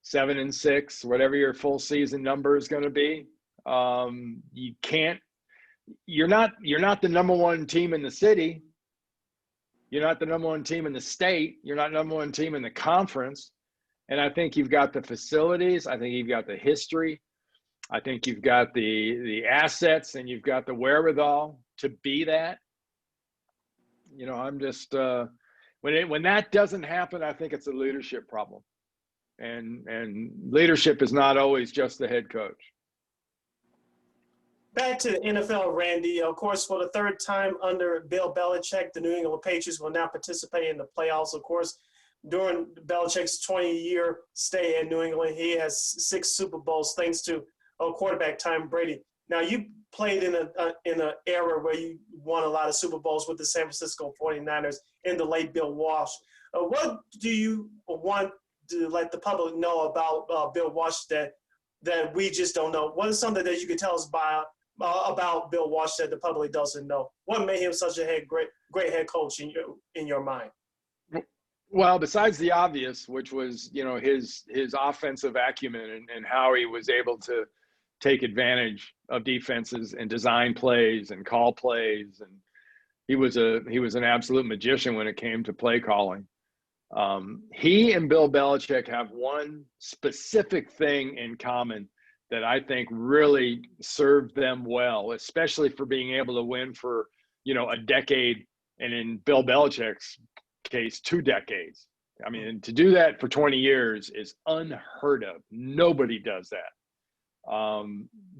Speaker 4: 7-6, whatever your full season number is going to be. You're not the number one team in the city. You're not the number one team in the state. You're not number one team in the conference. And I think you've got the facilities. I think you've got the history. I think you've got the assets, and you've got the wherewithal to be that. I'm just when that doesn't happen, I think it's a leadership problem. And leadership is not always just the head coach.
Speaker 1: Back to the NFL, Randy. Of course, for the 3rd time under Bill Belichick, the New England Patriots will now participate in the playoffs. Of course, during Belichick's 20-year stay in New England, he has 6 Super Bowls thanks to quarterback Tom Brady. Now, you played in an era where you won a lot of Super Bowls with the San Francisco 49ers in the late Bill Walsh. What do you want to let the public know about Bill Walsh that we just don't know? What is something that you could tell us about Bill Walsh that the public doesn't know? What made him such a great head coach in your mind?
Speaker 4: Well, besides the obvious, which was his offensive acumen and how he was able to take advantage of defenses and design plays and call plays, and he was an absolute magician when it came to play calling. He and Bill Belichick have one specific thing in common that I think really served them well, especially for being able to win for, a decade, and in Bill Belichick's case, 2 decades. I mean, to do that for 20 years is unheard of. Nobody does that.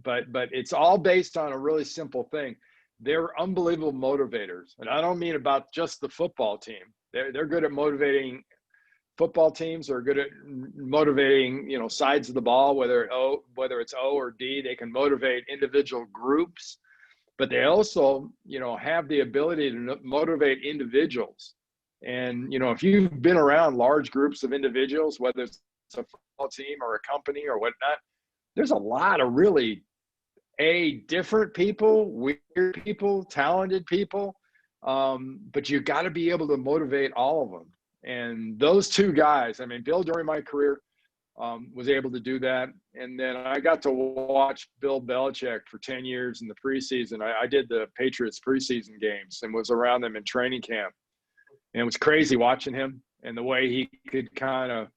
Speaker 4: But it's all based on a really simple thing. They're unbelievable motivators. And I don't mean about just the football team. They're good at motivating football teams, are good at motivating, sides of the ball, whether it's O or D. They can motivate individual groups, but they also, have the ability to motivate individuals. And, if you've been around large groups of individuals, whether it's a football team or a company or whatnot, there's a lot of really different people, weird people, talented people. But you got to be able to motivate all of them. And those 2 guys, I mean, Bill during my career was able to do that. And then I got to watch Bill Belichick for 10 years in the preseason. I did the Patriots preseason games and was around them in training camp. And it was crazy watching him and the way he could kind of,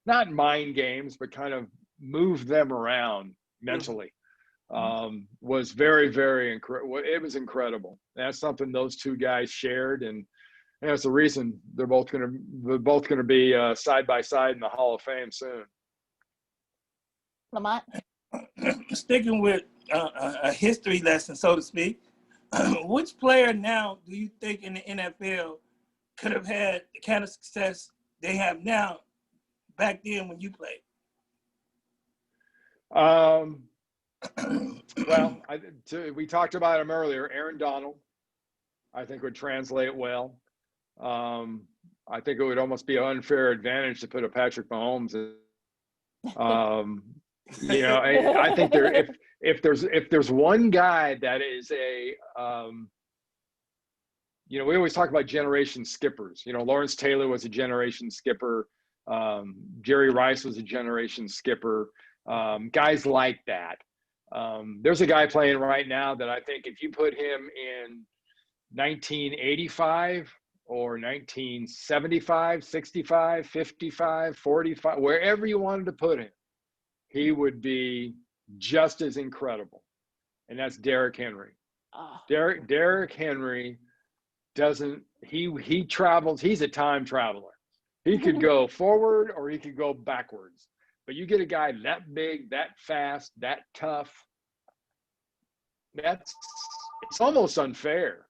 Speaker 4: not mind games, but kind of move them around mentally. Was very, very incredible. It was incredible. That's something those 2 guys shared, and that's the reason they're both going to be side by side in the Hall of Fame soon.
Speaker 2: Lamont?
Speaker 3: Sticking with a history lesson, so to speak, which player now do you think in the NFL could have had the kind of success they have now back then when you played?
Speaker 4: Well, we talked about him earlier. Aaron Donald, I think, would translate well. I think it would almost be an unfair advantage to put a Patrick Mahomes in. I think if there's one guy that is we always talk about generation skippers. Lawrence Taylor was a generation skipper. Jerry Rice was a generation skipper. Guys like that. There's a guy playing right now that I think if you put him in 1985 or 1975, 65, 55, 45, wherever you wanted to put him, he would be just as incredible. And that's Derrick Henry.
Speaker 2: Oh.
Speaker 4: Derrick Henry he travels, he's a time traveler. He could go forward or he could go backwards. But you get a guy that big, that fast, that tough, it's almost unfair.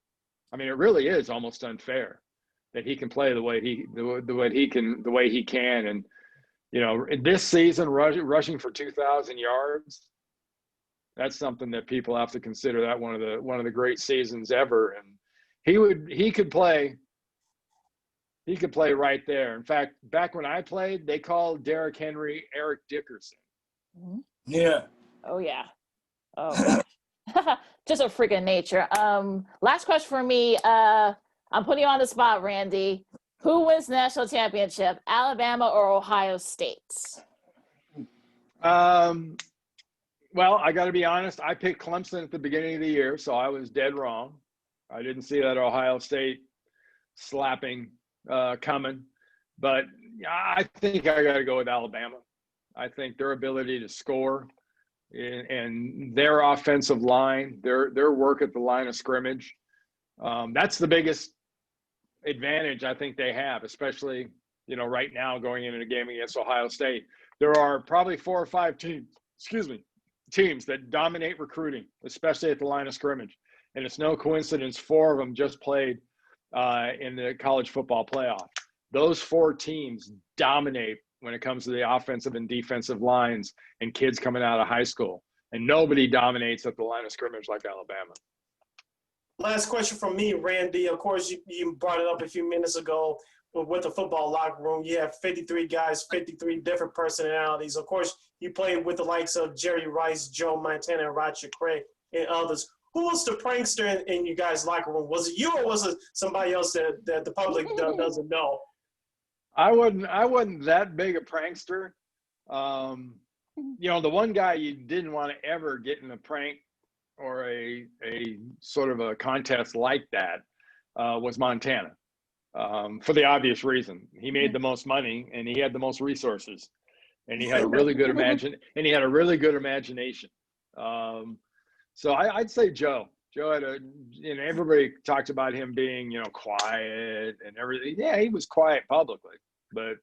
Speaker 4: I mean, it really is almost unfair that he can play the way he can. And, you know, in this season, rushing for 2,000 yards, that's something that people have to consider that one of the great seasons ever. And he could play right there. In fact, back when I played, they called Derrick Henry Eric Dickerson.
Speaker 3: Yeah.
Speaker 2: Oh yeah. Oh, just a freaking nature. Last question for me. I'm putting you on the spot, Randy. Who wins the national championship, Alabama or Ohio State?
Speaker 4: Well, I got to be honest. I picked Clemson at the beginning of the year, so I was dead wrong. I didn't see that Ohio State slapping coming, but I think I got to go with Alabama. I think their ability to score and their offensive line, their work at the line of scrimmage, that's the biggest advantage I think they have, especially, you know, right now going into the game against Ohio State. There are probably 4 or 5 teams that dominate recruiting, especially at the line of scrimmage. And it's no coincidence 4 of them just played in the college football playoff. Those 4 teams dominate when it comes to the offensive and defensive lines and kids coming out of high school. And nobody dominates at the line of scrimmage like Alabama.
Speaker 1: Last question from me, Randy. Of course, you brought it up a few minutes ago with the football locker room. You have 53 guys, 53 different personalities. Of course, you played with the likes of Jerry Rice, Joe Montana, Roger Craig, and others. Who was the prankster in you guys' locker room? Was it you or was it somebody else that the public doesn't know?
Speaker 4: I wasn't that big a prankster. You know, the one guy you didn't want to ever get in a prank or a sort of a contest like that was Montana, for the obvious reason. He made the most money and he had the most resources, and he had a really good imagination. So I'd say Joe. Joe had everybody talked about him being, you know, quiet and everything. Yeah, he was quiet publicly, but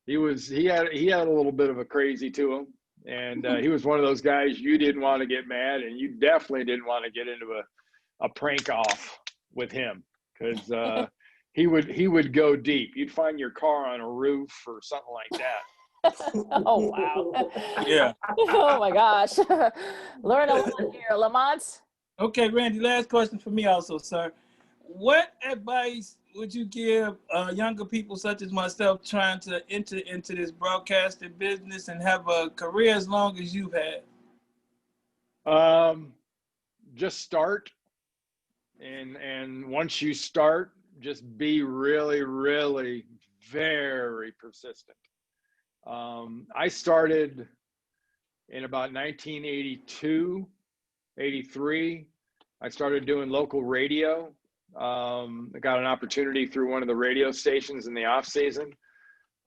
Speaker 4: he had a little bit of a crazy to him. And he was one of those guys you didn't want to get mad, and you definitely didn't want to get into a prank off with him, because he would go deep. You'd find your car on a roof or something like that.
Speaker 2: Oh wow.
Speaker 3: Yeah.
Speaker 2: Oh my gosh. Learn a lot here, Lamont.
Speaker 3: Okay, Randy, last question for me also, sir. What advice would you give younger people such as myself trying to enter into this broadcasting business and have a career as long as you've had?
Speaker 4: Just start. And once you start, just be really, really very persistent. I started in about 1982, 83. I started doing local radio. I got an opportunity through one of the radio stations in the off season.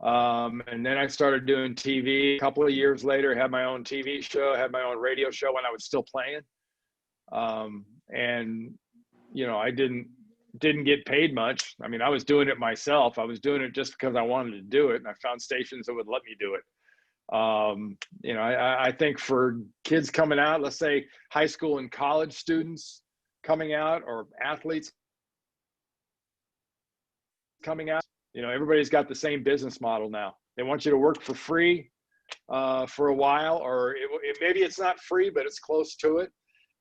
Speaker 4: And then I started doing TV a couple of years later, had my own TV show, had my own radio show when I was still playing. And, you know, I didn't get paid much. I mean, I was doing it myself. I was doing it just because I wanted to do it. And I found stations that would let me do it. You know, I think for kids coming out, let's say high school and college students coming out, or athletes coming out, you know, everybody's got the same business model now. They want you to work for free for a while, or maybe it's not free, but it's close to it.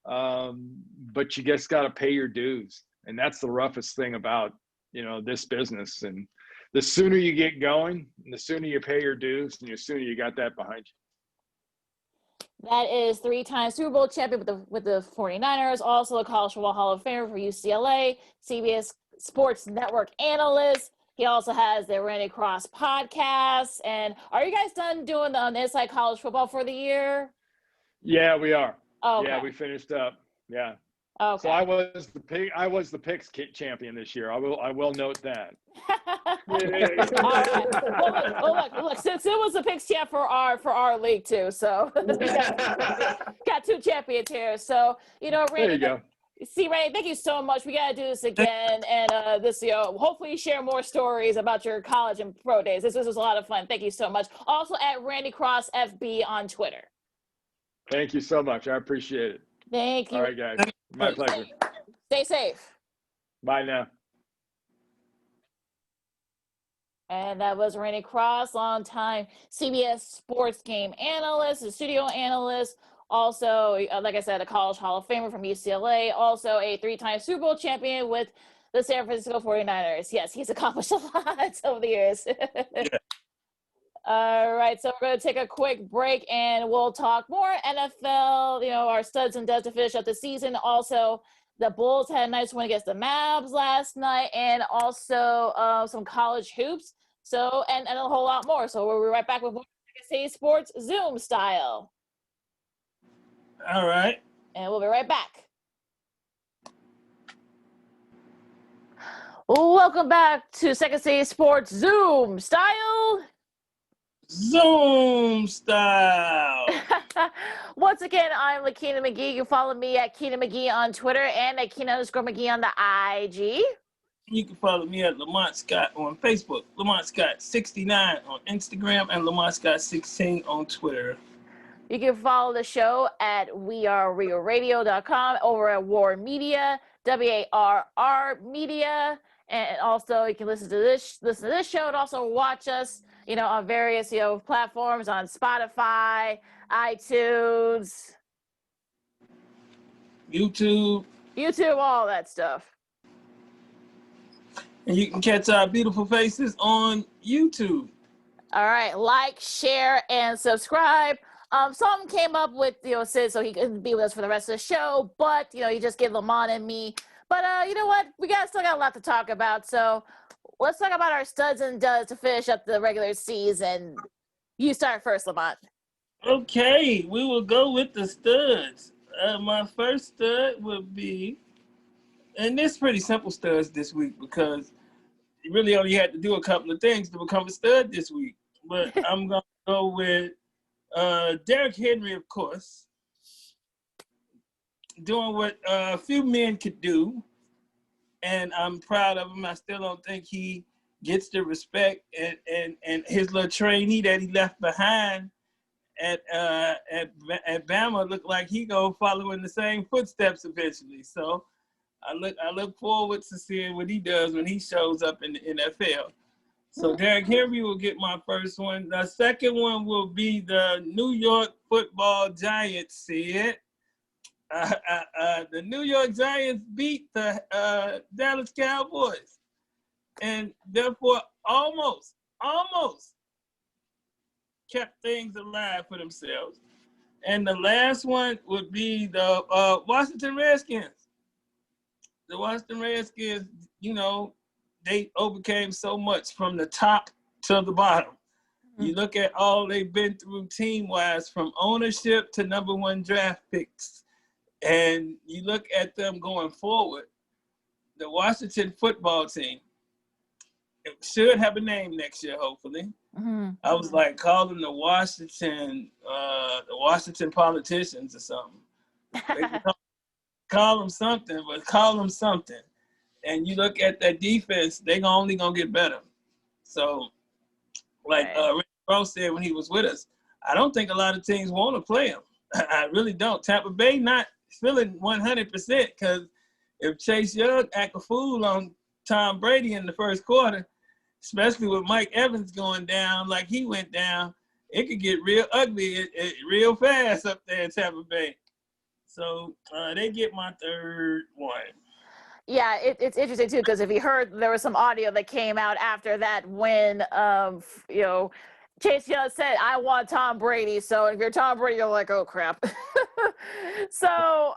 Speaker 4: But you just got to pay your dues. And that's the roughest thing about, you know, this business. And the sooner you get going, the sooner you pay your dues, and the sooner you got that behind you.
Speaker 2: That is 3-time Super Bowl champion with the 49ers, also a College Football Hall of Famer for UCLA, CBS Sports Network analyst. He also has the Randy Cross podcast. And are you guys done doing the Inside College Football for the year?
Speaker 4: Yeah, we are.
Speaker 2: Oh, okay.
Speaker 4: Yeah, we finished up. Yeah.
Speaker 2: Okay.
Speaker 4: So I was the picks champion this year. I will note that.
Speaker 2: All right. Well, look. Since it was a picks champ for our league too, so got 2 champions here. So Randy.
Speaker 4: There you go.
Speaker 2: See, Ray, thank you so much. We got to do this again. And this, hopefully share more stories about your college and pro days. This was a lot of fun. Thank you so much. Also at Randy Cross FB on Twitter.
Speaker 4: Thank you so much. I appreciate it.
Speaker 2: Thank you.
Speaker 4: All right, guys. My pleasure.
Speaker 2: Stay safe.
Speaker 4: Bye now.
Speaker 2: And that was Randy Cross, longtime CBS sports game analyst, a studio analyst. Also, like I said, a college Hall of Famer from UCLA. Also, a 3-time Super Bowl champion with the San Francisco 49ers. Yes, he's accomplished a lot over the years.
Speaker 3: Yeah.
Speaker 2: All right, so we're going to take a quick break, and we'll talk more NFL, our studs and duds to finish up the season. Also, the Bulls had a nice win against the Mavs last night, and also some college hoops. So, and a whole lot more. So we'll be right back with more Say Sports Zoom style.
Speaker 3: All right.
Speaker 2: And we'll be right back. Welcome back to Second City Sports Zoom style.
Speaker 3: Zoom style.
Speaker 2: Once again, I'm Lakina McGee. You can follow me at Keena McGee on Twitter and at Keena_McGee on the IG.
Speaker 3: You can follow me at Lamont Scott on Facebook, Lamont Scott 69 on Instagram, and Lamont Scott 16 on Twitter.
Speaker 2: You can follow the show at wearerealradio.com, over at War Media, WARR Media, and also you can listen to this show and also watch us, on various platforms on Spotify, iTunes,
Speaker 3: YouTube,
Speaker 2: all that stuff.
Speaker 3: and you can catch our beautiful faces on YouTube.
Speaker 2: All right, like, share, and subscribe. Something came up with, Sid, so he couldn't be with us for the rest of the show, but, he just gave Lamont and me. But you know what? We still got a lot to talk about, so let's talk about our studs and duds to finish up the regular season. You start first, Lamont.
Speaker 3: Okay, we will go with the studs. My first stud would be, and it's pretty simple studs this week because you really only had to do a couple of things to become a stud this week. But I'm going to go with Derrick Henry, of course, doing what a few men could do, and I'm proud of him. I still don't think he gets the respect and his little trainee that he left behind at Bama looked like he gonna follow in the same footsteps eventually. So I look forward to seeing what he does when he shows up in the NFL. So Derrick Henry will get my first one. The second one will be the New York Football Giants. See it? The New York Giants beat the Dallas Cowboys, and therefore almost kept things alive for themselves. And the last one would be the Washington Redskins. The Washington Redskins, they overcame so much from the top to the bottom. Mm-hmm. You look at all they've been through team-wise, from ownership to number 1 draft picks. And you look at them going forward, the Washington football team, it should have a name next year, hopefully. Mm-hmm. I was like, call them the Washington politicians or something. They call them something, but call them something. And you look at that defense, they're only going to get better. So, like Rick Ross said when he was with us, I don't think a lot of teams want to play him. I really don't. Tampa Bay not feeling 100% because if Chase Young act a fool on Tom Brady in the first quarter, especially with Mike Evans going down like he went down, it could get real ugly real fast up there in Tampa Bay. So they get my third one.
Speaker 2: Yeah, it's interesting too because if you heard, there was some audio that came out after that when Chase Young said, "I want Tom Brady." So if you're Tom Brady, you're like, "Oh crap." So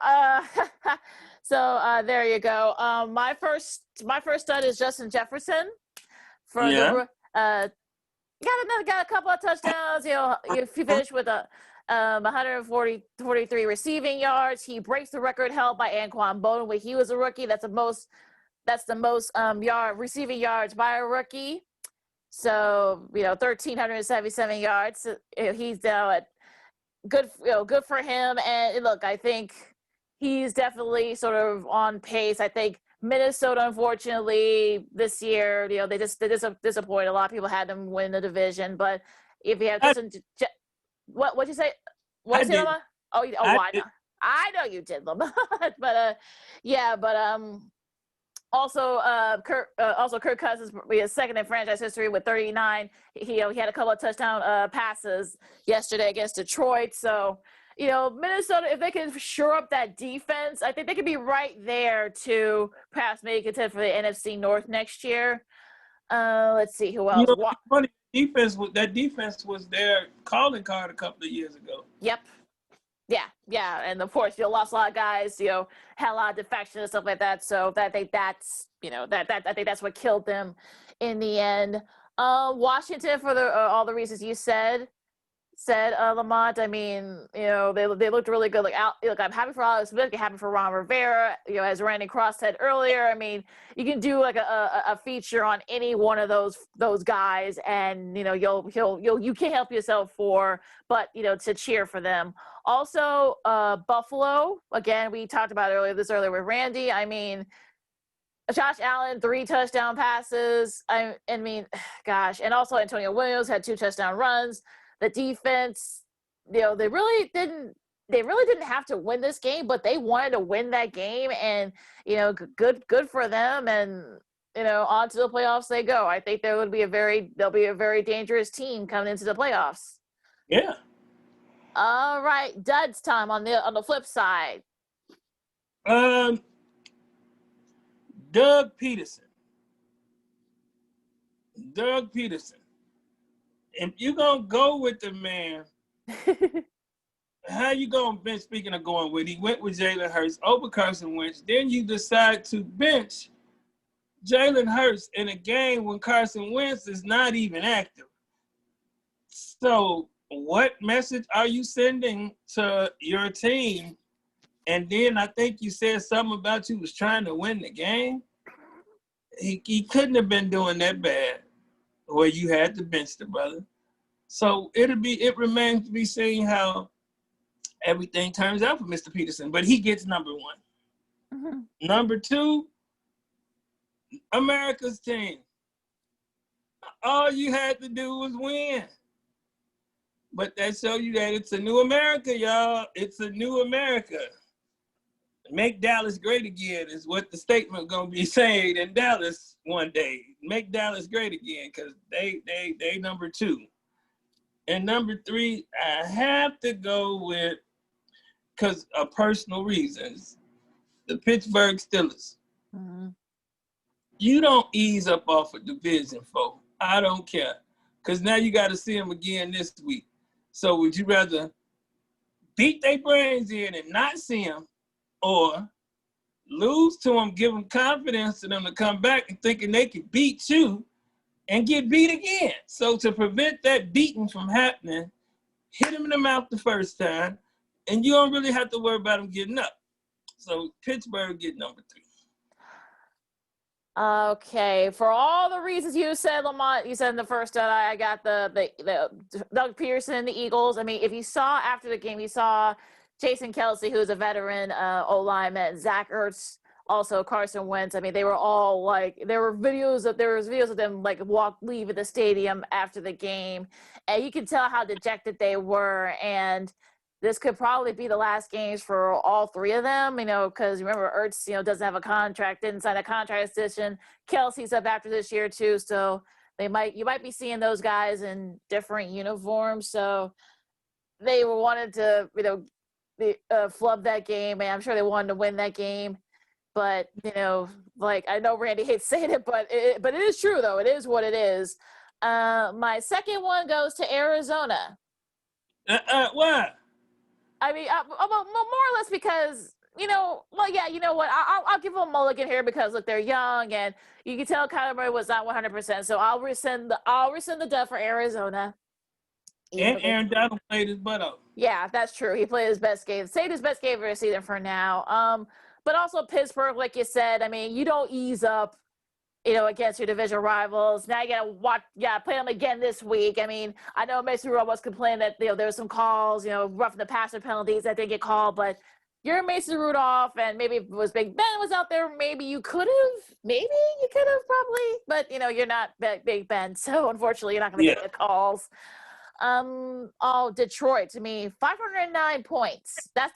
Speaker 2: there you go. My first stud is Justin Jefferson. Got a couple of touchdowns. He finished with 143 receiving yards. He breaks the record held by Anquan Boldin when he was a rookie. That's the most receiving yards by a rookie. So 1,377 yards. He's now at good for him. And look, I think he's definitely sort of on pace. I think Minnesota, unfortunately, this year, they disappointed. A lot of people had them win the division, but if you have what'd you say? What did you say, Lamont? Why not? I know you did, Lamont. But also Kirk Cousins is second in franchise history with 39. He had a couple of touchdown passes yesterday against Detroit. So Minnesota, if they can shore up that defense, I think they could be right there to perhaps maybe contend for the NFC North next year. Let's see who else.
Speaker 3: Funny that defense was their calling card a couple of years ago.
Speaker 2: Yep. Yeah, and of course, lost a lot of guys. Had a lot of defections and stuff like that. So I think that's I think that's what killed them in the end. Washington, for all the reasons you said Lamont. I mean, they looked really good. I'm happy for Alex Smith. I'm happy for Ron Rivera. As Randy Cross said earlier, I mean, you can do like a feature on any one of those guys, and you can't help yourself to cheer for them. Also, Buffalo. Again, we talked about earlier with Randy. I mean, Josh Allen, 3 touchdown passes. I mean, gosh, and also Antonio Williams had 2 touchdown runs. The defense, they really didn't have to win this game, but they wanted to win that game, and good for them. And on to the playoffs they go. I think they'll be a very dangerous team coming into the playoffs.
Speaker 3: Yeah.
Speaker 2: All right, Dud's time on the flip side.
Speaker 3: Doug Peterson. If you're going to go with the man, how you going to bench? Speaking of going with, he went with Jalen Hurts over Carson Wentz. Then you decide to bench Jalen Hurts in a game when Carson Wentz is not even active. So what message are you sending to your team? And then I think you said something about you was trying to win the game. He couldn't have been doing that bad where you had to bench the brother. So it remains to be seen how everything turns out for Mr. Peterson. But he gets number 1. Mm-hmm. Number 2, America's team. All you had to do was win. But that shows you that it's a new America, y'all. It's a new America. Make Dallas great again is what the statement going to be saying in Dallas one day. Make Dallas great again, because they number 2. And number 3, I have to go with, because of personal reasons, the Pittsburgh Steelers. Mm-hmm. You don't ease up off of Division 4. I don't care, because now you got to see them again this week. So would you rather beat their brains in and not see them, or lose to them, give them confidence in them to come back and thinking they can beat you and get beat again? So to prevent that beating from happening, hit them in the mouth the first time, and you don't really have to worry about them getting up. So Pittsburgh get number 3.
Speaker 2: Okay, for all the reasons you said, Lamont, you said in the first I got the Doug Peterson and the Eagles. I mean, if you saw after the game, you saw Jason Kelce, who's a veteran O-lineman, Zach Ertz, also Carson Wentz. I mean, they were all there was videos of them leaving the stadium after the game, and you could tell how dejected they were. And this could probably be the last games for all 3 of them, because remember Ertz, doesn't have a contract, didn't sign a contract extension. Kelsey's up after this year too, so you might be seeing those guys in different uniforms. So they wanted to, flub that game, and I'm sure they wanted to win that game. But I know Randy hates saying it, but it is true though. It is what it is. My second one goes to Arizona.
Speaker 3: Why?
Speaker 2: I mean, more or less because, you know what? I'll give them a mulligan here because, look, they're young, and you can tell Kyler Murray was not 100%. So I'll rescind the dub for Arizona.
Speaker 3: And Aaron Donald played his butt off.
Speaker 2: Yeah, that's true. He played his best game, saved his best game of the season for now. But also Pittsburgh, like you said, I mean, you don't ease up, against your division rivals. Now you gotta play them again this week. I mean, I know Mason Rudolph was complaining that there were some calls, roughing the passer penalties that didn't get called, but you're Mason Rudolph, and maybe if it was Big Ben was out there, maybe you could have probably, but you're not Big Ben, so unfortunately you're not gonna get the calls. Detroit, to me, 509 points. That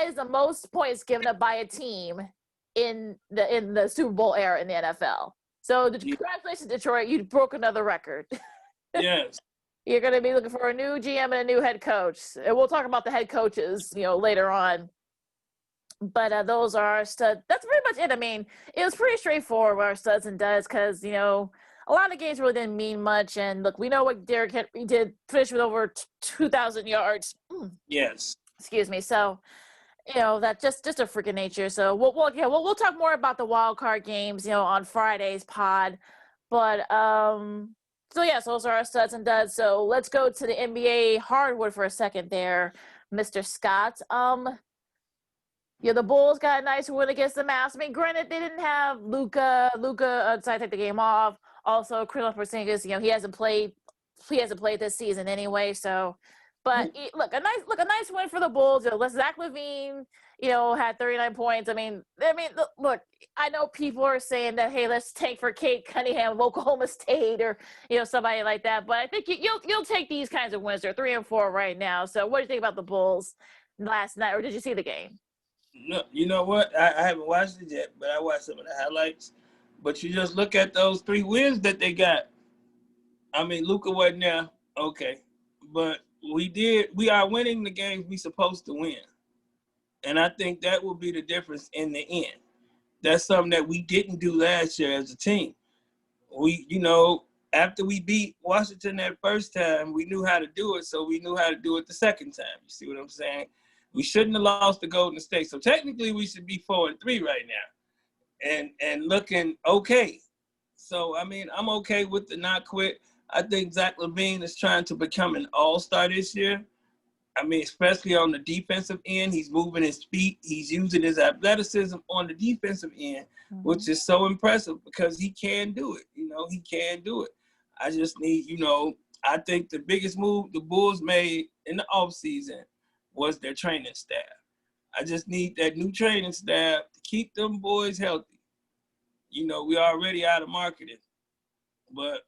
Speaker 2: is the most points given up by a team in the Super Bowl era in the NFL. So congratulations, Detroit. You broke another record.
Speaker 3: Yes.
Speaker 2: You're going to be looking for a new GM and a new head coach. And we'll talk about the head coaches, later on. But those are our studs. That's pretty much it. I mean, it was pretty straightforward with our studs and duds because, a lot of the games really didn't mean much. And look, we know what Derrick Henry did, finish with over 2,000 yards.
Speaker 3: Yes.
Speaker 2: Excuse me. So, that just a freaking nature. So we'll talk more about the wild card games, on Friday's pod. But so those are our studs and duds. So let's go to the NBA hardwood for a second there, Mr. Scott. The Bulls got a nice win against the Mavs. I mean, granted, they didn't have Luka decided to take the game off. Also, Kristaps Porzingis, he hasn't played this season anyway. So. But look, a nice win for the Bulls. Zach LaVine, had 39 points. I mean, look, I know people are saying that, hey, let's tank for Kate Cunningham of Oklahoma State or somebody like that. But I think you'll take these kinds of wins. They're 3-4 right now. So what do you think about the Bulls last night, or did you see the game?
Speaker 3: No, you know what? I haven't watched it yet, but I watched some of the highlights. But you just look at those 3 wins that they got. I mean, Luka wasn't there, okay, but we are winning the games we supposed to win. And I think that will be the difference in the end. That's something that we didn't do last year as a team. We, after we beat Washington that first time, we knew how to do it, so we knew how to do it the second time. You see what I'm saying? We shouldn't have lost to Golden State. So technically we should be 4-3 right now and looking okay. So, I mean, I'm okay with the not quit. I think Zach LaVine is trying to become an all-star this year. I mean, especially on the defensive end. He's moving his feet. He's using his athleticism on the defensive end, which is so impressive because he can do it. He can do it. I just need, I think the biggest move the Bulls made in the offseason was their training staff. I just need that new training staff to keep them boys healthy. We already out of marketing, but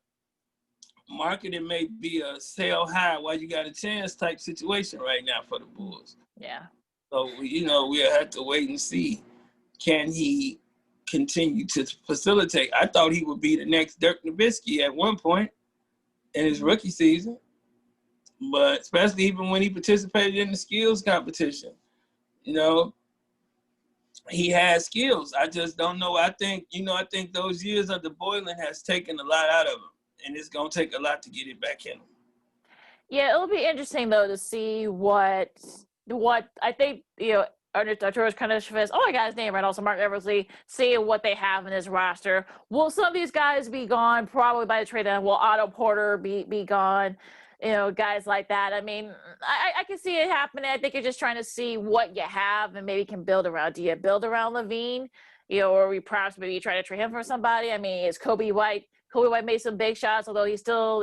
Speaker 3: marketing may be a sell high while you got a chance type situation right now for the Bulls.
Speaker 2: Yeah.
Speaker 3: So, we'll have to wait and see. Can he continue to facilitate? I thought he would be the next Dirk Nowitzki at one point in his rookie season, but especially even when he participated in the skills competition, he has skills. I just don't know. I think those years of the boiling has taken a lot out of him. And it's going to take a lot to get it back in them.
Speaker 2: Yeah, it'll be interesting, though, to see what I think, Arturas Karnisovas, I got his name right, also Mark Eversley, seeing what they have in his roster. Will some of these guys be gone probably by the trade deadline? Will Otto Porter be gone? Guys like that. I mean, I can see it happening. I think you're just trying to see what you have and maybe can build around. Do you build around LaVine? Or we perhaps maybe try to trade him for somebody? I mean, is Kobe White made some big shots, although he's still,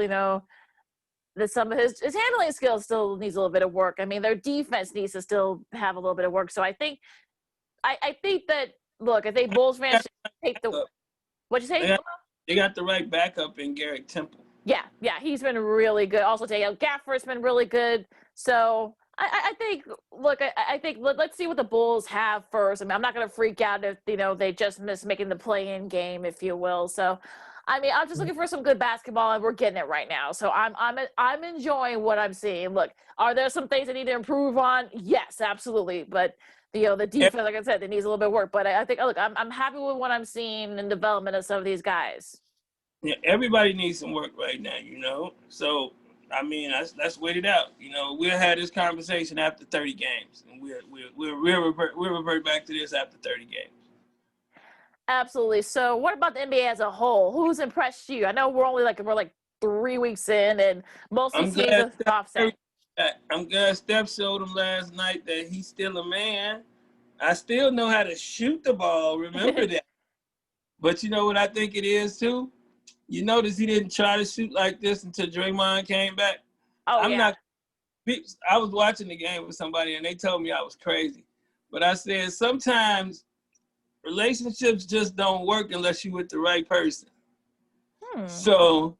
Speaker 2: some of his handling skills still needs a little bit of work. I mean, their defense needs to still have a little bit of work. So I think that, look, if they Bulls fans take the – what'd you say?
Speaker 3: They got the right backup in Garrett Temple.
Speaker 2: Yeah, he's been really good. Also, Daniel Gafford's been really good. So I think, look, I think let's see what the Bulls have first. I mean, I'm not going to freak out if, they just miss making the play-in game, if you will. So – I mean, I'm just looking for some good basketball, and we're getting it right now. So I'm enjoying what I'm seeing. Look, are there some things I need to improve on? Yes, absolutely. But the defense, like I said, it needs a little bit of work. But I think, look, I'm happy with what I'm seeing in development of some of these guys.
Speaker 3: Yeah, everybody needs some work right now, So I mean, let's wait it out. We'll have this conversation after 30 games, and we'll revert back to this after 30 games.
Speaker 2: Absolutely. So what about the NBA as a whole? Who's impressed you? I know we're 3 weeks in, and most of
Speaker 3: I'm
Speaker 2: these teams
Speaker 3: glad
Speaker 2: are offset.
Speaker 3: I'm glad Steph showed him last night that he's still a man. I still know how to shoot the ball. Remember that. But you know what I think it is too? You notice he didn't try to shoot like this until Draymond came back.
Speaker 2: Oh, yeah.
Speaker 3: I was watching the game with somebody and they told me I was crazy. But I said sometimes relationships just don't work unless you're with the right person. So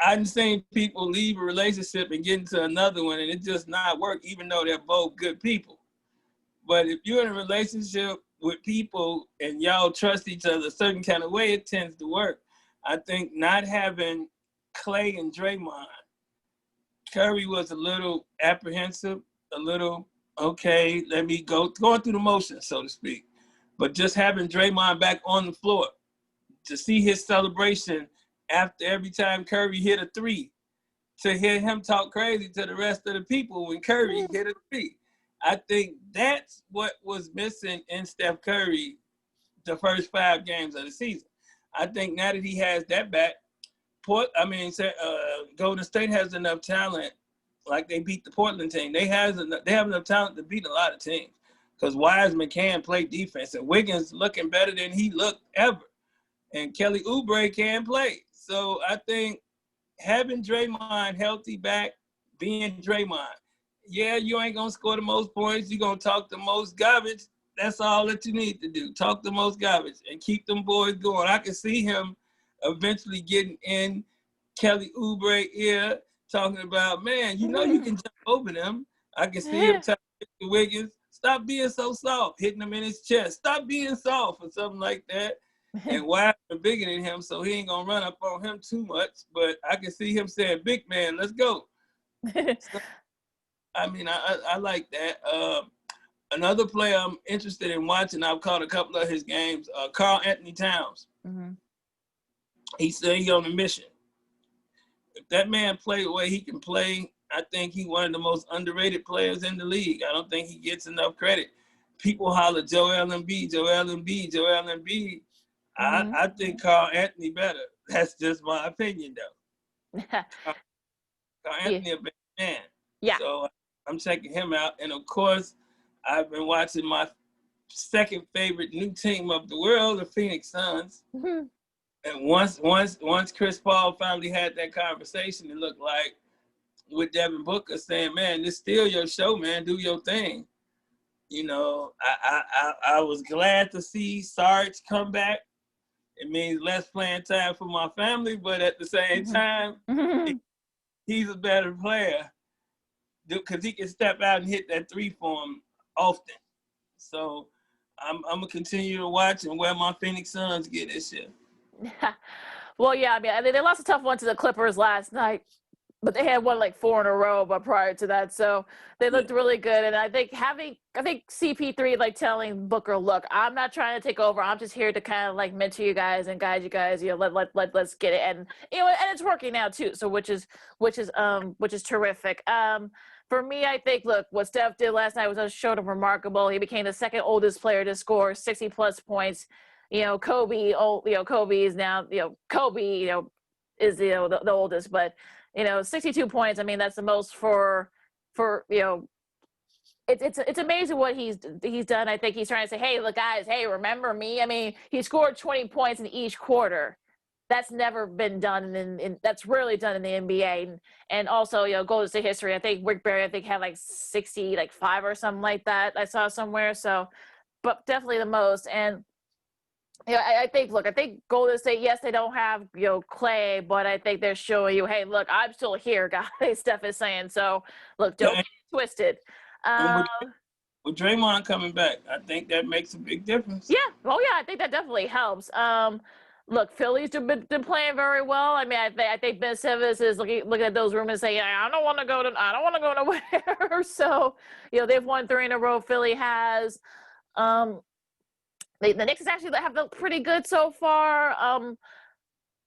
Speaker 3: I've seen people leave a relationship and get into another one and it just not work, even though they're both good people. But if you're in a relationship with people and y'all trust each other a certain kind of way, it tends to work. I think not having Clay and Draymond, Curry was a little apprehensive, a little, okay, let me going through the motions, so to speak. But just having Draymond back on the floor, to see his celebration after every time Curry hit a three, to hear him talk crazy to the rest of the people when Curry hit a three. I think that's what was missing in Steph Curry the first 5 games of the season. I think now that he has that back, Golden State has enough talent, like they beat the Portland team. They have enough talent to beat a lot of teams because Wiseman can play defense, and Wiggins looking better than he looked ever, and Kelly Oubre can play. So I think having Draymond healthy back, being Draymond, yeah, you ain't gonna score the most points. You're gonna talk the most garbage. That's all that you need to do. Talk the most garbage and keep them boys going. I can see him eventually getting in Kelly Oubre ear, talking about, man, you know you can jump over them. I can see him telling Wiggins, stop being so soft, hitting him in his chest. Stop being soft or something like that. And Wiseman bigger than him, so he ain't gonna run up on him too much. But I can see him saying, big man, let's go. So, I mean, I like that. Another player I'm interested in watching, I've caught a couple of his games, Karl Anthony Towns. Mm-hmm. He said he's on a mission. If that man play the way he can play, I think he's one of the most underrated players in the league. I don't think he gets enough credit. People holler, Joel Embiid. Mm-hmm. I think Karl Anthony better. That's just my opinion, though. Karl Anthony a better man. Yeah. So I'm checking him out. And, of course, I've been watching my second favorite new team of the world, the Phoenix Suns. Mm-hmm. And once Chris Paul finally had that conversation, it looked like with Devin Booker saying, man, this is still your show, man. Do your thing. You know, I was glad to see Sarge come back. It means less playing time for my family, but at the same time, he's a better player because he can step out and hit that three for him often. So I'm going to continue to watch and where my Phoenix Suns get this year.
Speaker 2: Well, yeah, I mean, they lost a tough one to the Clippers last night, but they had won like 4 in a row, but prior to that, so they looked really good. And I think CP3 like telling Booker, look, I'm not trying to take over. I'm just here to kind of like mentor you guys and guide you guys. You know, let's get it. And you know, and it's working now too. So which is terrific. For me, I think, look, what Steph did last night was just showed him remarkable. He became the second oldest player to score 60 plus points. You know, Kobe is now, Kobe, is, the oldest, but, 62 points. I mean, that's the most for, it's amazing what he's done. I think he's trying to say, hey, look, guys, hey, remember me? I mean, he scored 20 points in each quarter. That's never been done that's rarely done in the NBA. And also, goes to history. I think Rick Barry, had like 65 or something like that. I saw somewhere. So, but definitely the most. And, I think Golden State, yes, they don't have, Clay, but I think they're showing you, hey, look, I'm still here, guys, Steph is saying. So, look, don't get twisted.
Speaker 3: With Draymond coming back, I think that makes a big difference.
Speaker 2: Yeah. Oh, yeah, I think that definitely helps. Look, Philly's been playing very well. I mean, I think Ben Simmons is looking at those rumors saying, I don't want to go nowhere. So, they've won 3 in a row. Philly has. The Knicks actually have looked pretty good so far.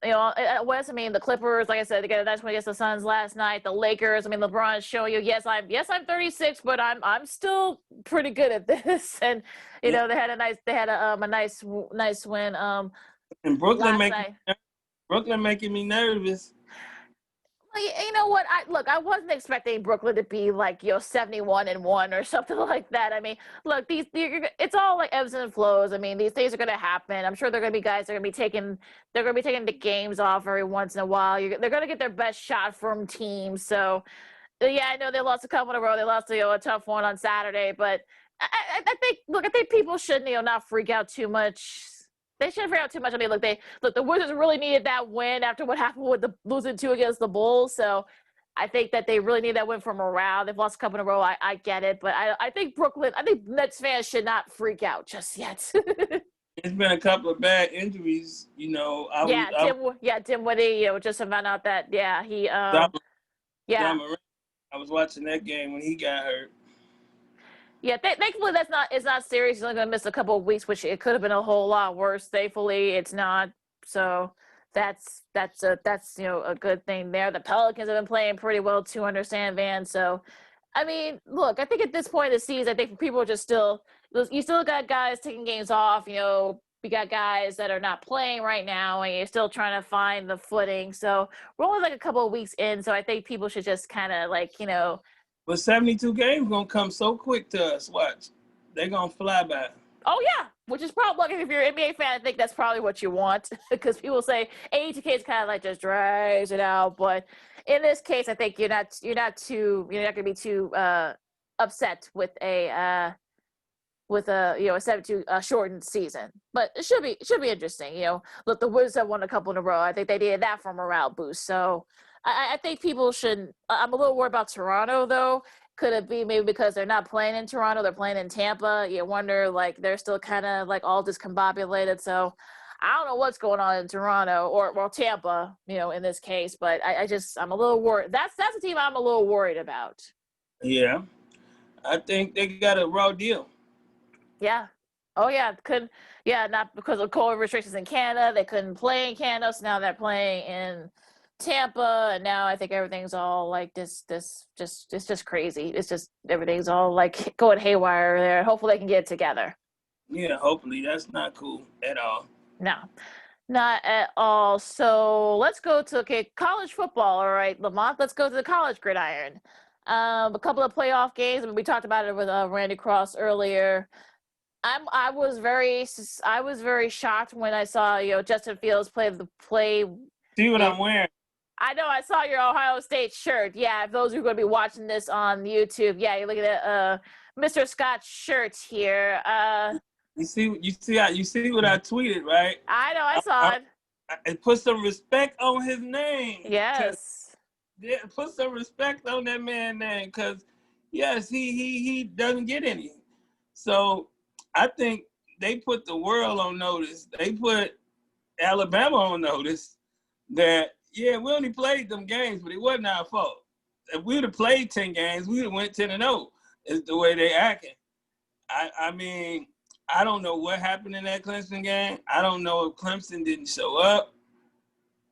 Speaker 2: At West, I mean, the Clippers, like I said, they got a nice one against the Suns last night. The Lakers, I mean, LeBron's showing you, yes, I'm 36, but I'm still pretty good at this. And they had a nice win.
Speaker 3: And Brooklyn making Brooklyn making me nervous.
Speaker 2: You know what? I wasn't expecting Brooklyn to be like 71-1 or something like that. I mean, look, it's all like ebbs and flows. I mean, these things are going to happen. I'm sure they're going to be guys that are going to be taking the games off every once in a while. They're going to get their best shot from teams. So, yeah, I know they lost a couple in a row. They lost a tough one on Saturday, but I think people should not freak out too much. They shouldn't freak out too much. I mean, the Wizards really needed that win after what happened with the losing 2 against the Bulls. So I think that they really need that win for morale. They've lost a couple in a row. I get it, but I think Nets fans should not freak out just yet.
Speaker 3: It's been a couple of bad injuries,
Speaker 2: Dinwiddie, just found out that he
Speaker 3: John Morant, I was watching that game when he got hurt.
Speaker 2: Yeah, thankfully it's not serious. He's only going to miss a couple of weeks, which it could have been a whole lot worse. Thankfully, it's not. So that's a good thing there. The Pelicans have been playing pretty well too under Stan Van. So, I mean, look, I think at this point in the season, I think people are just you still got guys taking games off. We got guys that are not playing right now, and you're still trying to find the footing. So we're only like a couple of weeks in. So I think people should just kind of
Speaker 3: But 72 games going to come so quick to us. Watch. They're going to fly by.
Speaker 2: Oh, yeah, which is probably, if you're an NBA fan, I think that's probably what you want because people say 82K is kind of like just drags it out. But in this case, I think you're not going to be too upset with a 72 shortened season. But it should be interesting. Look, the Wizards have won a couple in a row. I think they needed that for morale boost. So I think people should. I'm a little worried about Toronto, though. Could it be maybe because they're not playing in Toronto, they're playing in Tampa? You wonder, they're still kind of all discombobulated. So I don't know what's going on in Toronto or Tampa, in this case. But I'm a little worried. That's a team I'm a little worried about.
Speaker 3: Yeah, I think they got a raw deal.
Speaker 2: Yeah. Oh yeah, not because of COVID restrictions in Canada. They couldn't play in Canada, so now they're playing in Tampa, and now I think everything's all it's just crazy. It's just everything's all going haywire there. Hopefully they can get it together.
Speaker 3: Yeah, hopefully. That's not cool at all.
Speaker 2: No, not at all. So let's go to college football. All right, Lamont, let's go to the college gridiron. A couple of playoff games. I mean, we talked about it with Randy Cross earlier. I was very shocked when I saw Justin Fields play.
Speaker 3: See what I'm wearing?
Speaker 2: I know. I saw your Ohio State shirt. Yeah, if those who are going to be watching this on YouTube, yeah, you're looking at Mr. Scott's shirt here.
Speaker 3: You see what I tweeted, right?
Speaker 2: I know. I saw it.
Speaker 3: I put some respect on his name.
Speaker 2: Yes.
Speaker 3: Yeah, put some respect on that man's name because, yes, he doesn't get any. So I think they put the world on notice. They put Alabama on notice that, yeah, we only played them games, but it wasn't our fault. If we would have played 10 games, we would have went 10-0 is the way they acting. I mean, I don't know what happened in that Clemson game. I don't know if Clemson didn't show up.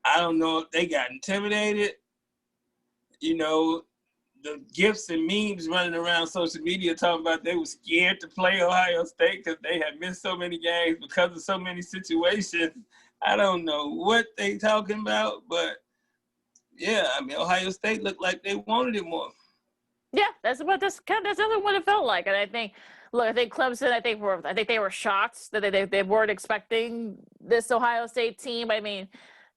Speaker 3: I don't know if they got intimidated. The gifs and memes running around social media talking about they were scared to play Ohio State because they had missed so many games because of so many situations. I don't know what they talking about, but yeah, I mean, Ohio State looked like they wanted it more.
Speaker 2: Yeah, that's what it felt like. And I think Clemson, I think they were shocked that they weren't expecting this Ohio State team. I mean,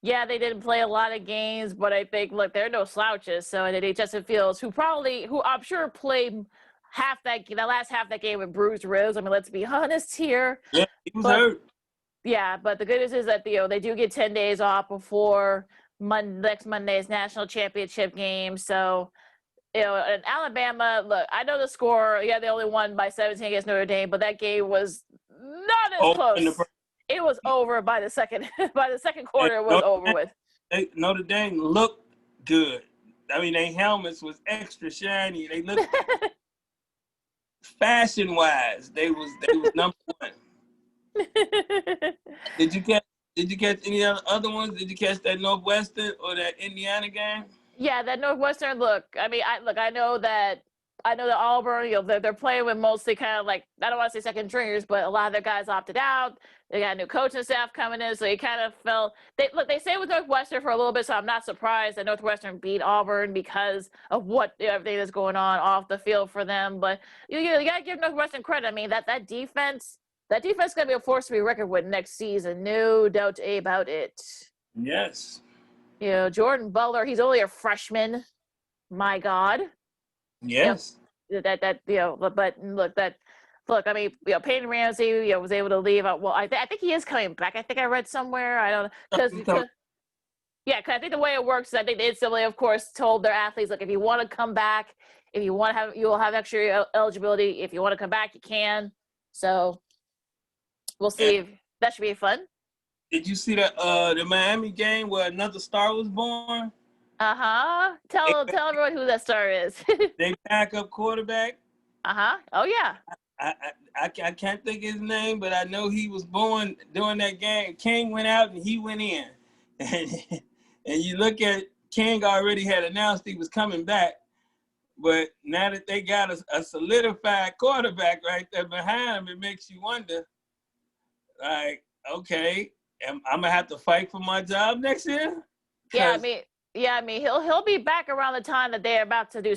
Speaker 2: yeah, they didn't play a lot of games, but I think, look, they're no slouches. So they Justin Fields, who I'm sure played the last half of that game with bruised ribs. I mean, let's be honest here.
Speaker 3: Yeah, he was hurt.
Speaker 2: Yeah, but the good news is that they do get 10 days off before next Monday's national championship game. So, in Alabama, look, I know the score. Yeah, they only won by 17 against Notre Dame, but that game was not as close. It was over by the second. By the second quarter, it was over with.
Speaker 3: Notre Dame looked good. I mean, their helmets was extra shiny. They looked fashion-wise. They was number one. Did you catch any other ones? Did you catch that Northwestern or that Indiana game?
Speaker 2: Yeah, that Northwestern. Look, I mean, I know that Auburn. They're playing with mostly kind of I don't want to say second stringers, but a lot of their guys opted out. They got a new coaching staff coming in, so you kind of felt they stayed with Northwestern for a little bit, so I'm not surprised that Northwestern beat Auburn because of everything that's going on off the field for them. But you got to give Northwestern credit. I mean, that defense is going to be a force to be reckoned with next season, no doubt about it.
Speaker 3: Yes.
Speaker 2: Jordan Butler, he's only a freshman. My God.
Speaker 3: Yes.
Speaker 2: Look, I mean, Peyton Ramsey, was able to leave. Well, I think he is coming back. I think I read somewhere. I don't know. Because I think the way it works is I think the NCAA, of course, told their athletes, like, if you want to come back, if you want to have, you will have extra eligibility. If you want to come back, you can. So we'll see. That should be fun.
Speaker 3: Did you see the Miami game where another star was born?
Speaker 2: Uh-huh. Tell everyone who that star is.
Speaker 3: They backup quarterback.
Speaker 2: Uh-huh. Oh, yeah.
Speaker 3: I can't think of his name, but I know he was born during that game. King went out and he went in. And you look at King already had announced he was coming back. But now that they got a solidified quarterback right there behind him, it makes you wonder, like, okay, I'm going to have to fight for my job next year?
Speaker 2: Yeah, I mean, he'll be back around the time that they're about to do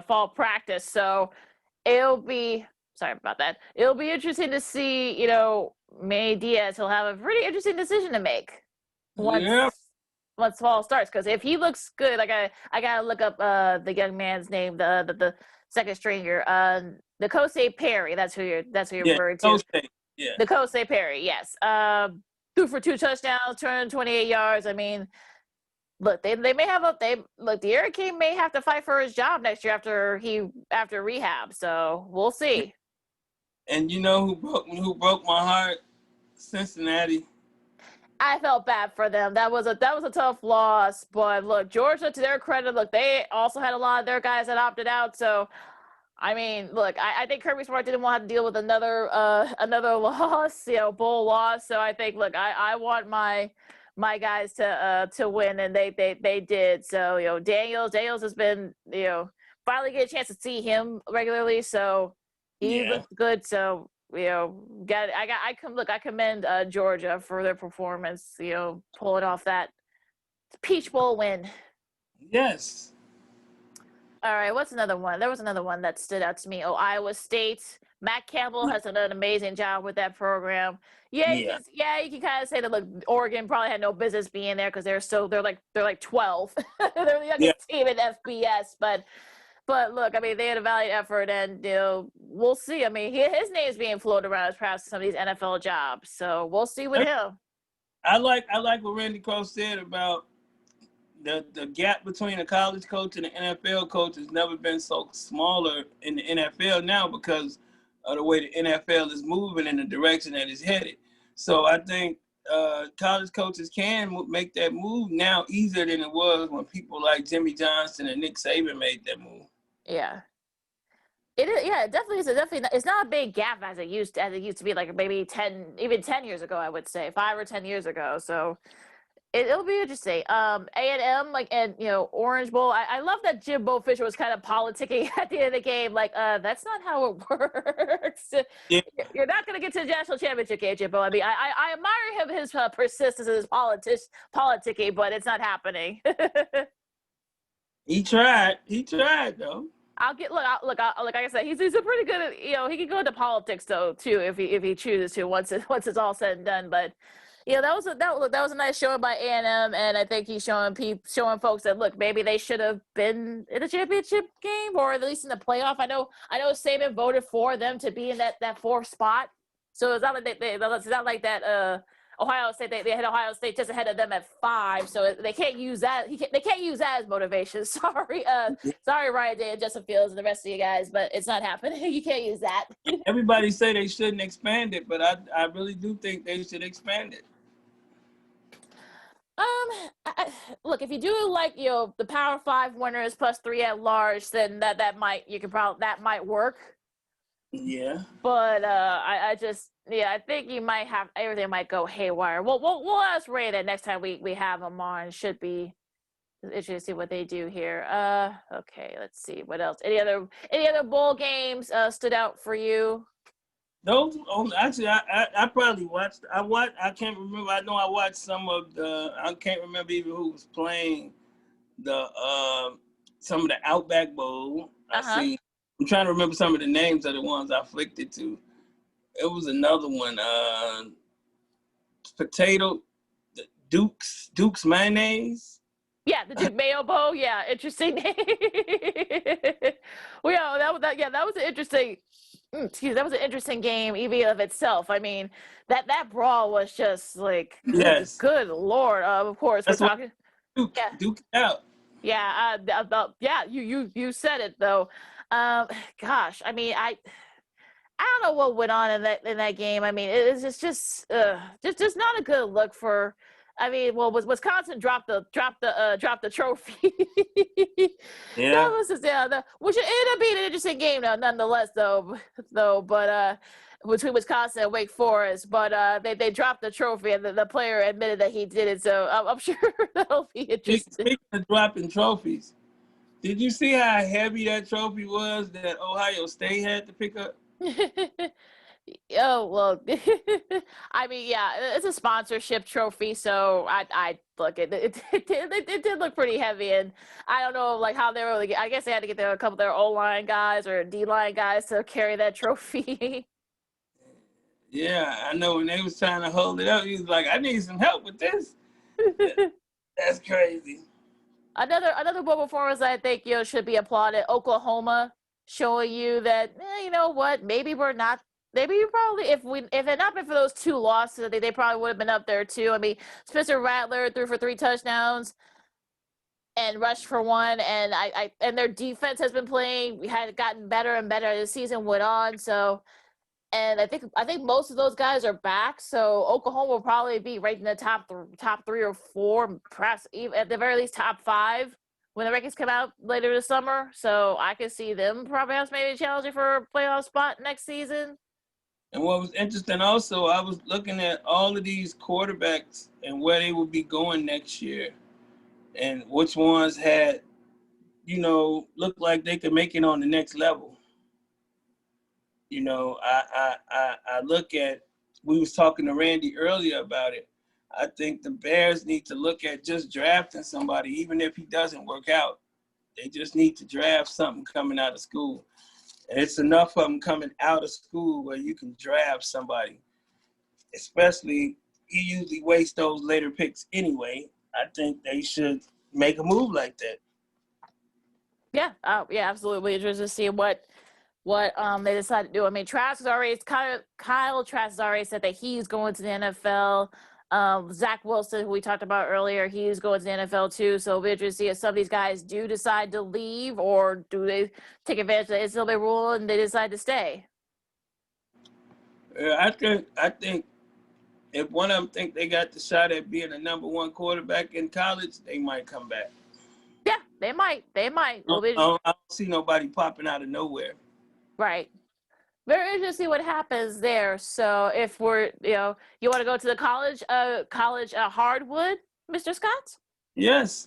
Speaker 2: fall practice. So it'll be interesting to see, Manny Diaz. He'll have a pretty interesting decision to make once fall starts. Because if he looks good, like I gotta look up the young man's name, the second stringer, Nikose Perry. That's who you're referring to. Nikose Perry, yes. 2 for 2 touchdowns, 228 yards. I mean, look, they may have the Hurricane may have to fight for his job next year after rehab. So we'll see.
Speaker 3: And you know who broke my heart? Cincinnati.
Speaker 2: I felt bad for them. That was a tough loss. But look, Georgia, to their credit, they also had a lot of their guys that opted out. So I mean, look, I think Kirby Smart didn't want to deal with another loss, bowl loss. So I think, look, I want my guys to win, and they did. So Daniels has been finally get a chance to see him regularly. So he looked good. So I commend Georgia for their performance. Pulling off that Peach Bowl win.
Speaker 3: Yes.
Speaker 2: All right, what's another one? There was another one that stood out to me. Oh, Iowa State. Matt Campbell has done an amazing job with that program. You can kind of say that, look, Oregon probably had no business being there because they're like 12. They're the youngest team in FBS, but look, I mean, they had a valiant effort, and we'll see. I mean, his name is being floated around as perhaps some of these NFL jobs, so we'll see with him.
Speaker 3: I like what Randy Cross said about the gap between a college coach and an NFL coach has never been so smaller in the NFL now because of the way the NFL is moving in the direction that it's headed. So I think college coaches can make that move now easier than it was when people like Jimmy Johnson and Nick Saban made that move.
Speaker 2: Yeah. It is, it definitely is. It's not a big gap as it used to be, like maybe 10 years ago, I would say 5 or 10 years ago. So it'll be interesting. A&M, and Orange Bowl. I love that Jimbo Fisher was kind of politicking at the end of the game. Like, that's not how it works. Yeah. You're not going to get to the national championship game, Jimbo. I mean, I admire him, his persistence and his politicking, but it's not happening.
Speaker 3: He tried though.
Speaker 2: Like I said, he's a pretty good. He can go into politics though too if he chooses to once it's all said and done. But that was a nice showing by A&M, and I think he's showing folks that, look, maybe they should have been in the championship game or at least in the playoff. I know Saban voted for them to be in that 4th spot, so it's not like it's not like that. Ohio State, they had Ohio State just ahead of them at 5, so they can't use that. They can't use that as motivation. Sorry, Ryan Day and Justin Fields and the rest of you guys, but it's not happening. You can't use that.
Speaker 3: Everybody say they shouldn't expand it, but I really do think they should expand it.
Speaker 2: Look, if you do the Power 5 winners plus 3 at large, then that might work.
Speaker 3: Yeah.
Speaker 2: But I think you might have everything might go haywire. We'll ask Ray that next time we have him on. Should be interesting to see what they do here. Okay, let's see what else. Any other bowl games stood out for you?
Speaker 3: Those actually, I probably watched. I can't remember. I know I watched some of the. I can't remember even who was playing the some of the Outback Bowl. I see. I'm trying to remember some of the names of the ones I flicked it to. It was another one. Potato, Duke's mayonnaise.
Speaker 2: Yeah, the Duke Mayo Bowl. Yeah, interesting. Well, yeah, that was an interesting. That was an interesting game, even of itself. I mean, that brawl was just like,
Speaker 3: Yes,
Speaker 2: good Lord. Of course,
Speaker 3: that's
Speaker 2: we're talking.
Speaker 3: Duke out.
Speaker 2: Yeah, you said it though. Gosh, I mean, I don't know what went on in that game. I mean, it's just not a good look for. I mean, well, Wisconsin dropped the trophy. That
Speaker 3: Yeah.
Speaker 2: was just, which it ended up being an interesting game though, nonetheless though. But between Wisconsin and Wake Forest, but they dropped the trophy and the player admitted that he did it. So I'm sure that'll be interesting.
Speaker 3: Speaking of dropping trophies, did you see how heavy that trophy was that Ohio State had to pick up?
Speaker 2: Oh well, I mean, yeah, it's a sponsorship trophy, so I look it did look pretty heavy, and I don't know like how they were. I guess they had to get a couple of their O-line guys or D-line guys to carry that trophy.
Speaker 3: Yeah, I know when they was trying to hold it up, he was like, "I need some help with this." That's crazy.
Speaker 2: Another good performance I think should be applauded. Oklahoma showing you that you know what, maybe we're not. Maybe you probably if it had not been for those two losses, they probably would have been up there too. I mean, Spencer Rattler threw for 3 touchdowns and rushed for 1, and and their defense has been playing. We had gotten better and better as the season went on. So, and I think most of those guys are back. So Oklahoma will probably be right in the top 3 or 4, perhaps even at the very least top 5 when the rankings come out later this summer. So I could see them perhaps maybe challenging for a playoff spot next season.
Speaker 3: And what was interesting also, I was looking at all of these quarterbacks and where they would be going next year and which ones had, looked like they could make it on the next level. I look at, we was talking to Randy earlier about it. I think the Bears need to look at just drafting somebody, even if he doesn't work out. They just need to draft something coming out of school. And it's enough of them coming out of school where you can draft somebody. Especially, you usually waste those later picks anyway. I think they should make a move like that.
Speaker 2: Yeah, absolutely. Interested to see what they decide to do. I mean, Kyle Trask has already said that he's going to the NFL. Zach Wilson, who we talked about earlier, he's going to the NFL too. So it'll be interesting to see if some of these guys do decide to leave or do they take advantage of the NCAA rule and they decide to stay.
Speaker 3: I think if one of them think they got the shot at being a number 1 quarterback in college, they might come back.
Speaker 2: Yeah, they might.
Speaker 3: I don't see nobody popping out of nowhere.
Speaker 2: Right. Very interesting to see what happens there. So if we're, you want to go to the college hardwood, Mr. Scott?
Speaker 3: Yes.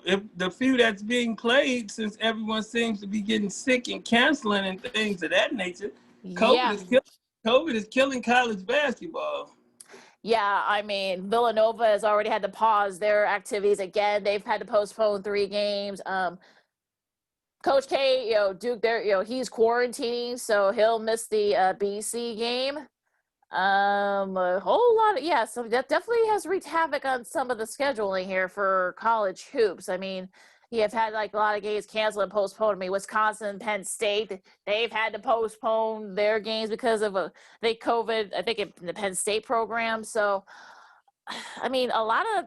Speaker 3: If the few that's being played, since everyone seems to be getting sick and canceling and things of that nature, COVID is killing college basketball.
Speaker 2: Yeah, I mean, Villanova has already had to pause their activities again. They've had to postpone 3 games. Coach K, Duke, he's quarantining, so he'll miss the BC game. A whole lot of, so that definitely has wreaked havoc on some of the scheduling here for college hoops. I mean, you have had like a lot of games canceled and postponed. I mean, Wisconsin, Penn State, they've had to postpone their games because of COVID, I think, in the Penn State program. So, I mean, a lot of.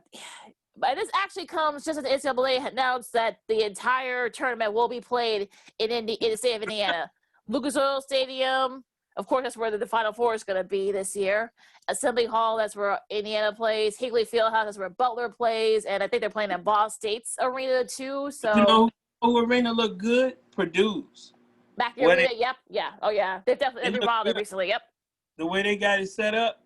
Speaker 2: But this actually comes just as the NCAA announced that the entire tournament will be played in the state of Indiana. Lucas Oil Stadium, of course, that's where the Final Four is going to be this year. Assembly Hall, that's where Indiana plays. Higley Fieldhouse, that's where Butler plays. And I think they're playing at Ball State's arena, too. So,
Speaker 3: who arena look good? Purdue's.
Speaker 2: Back arena, yep. Yeah. Oh, yeah. They've definitely remodeled it recently, yep.
Speaker 3: The way they got it set up,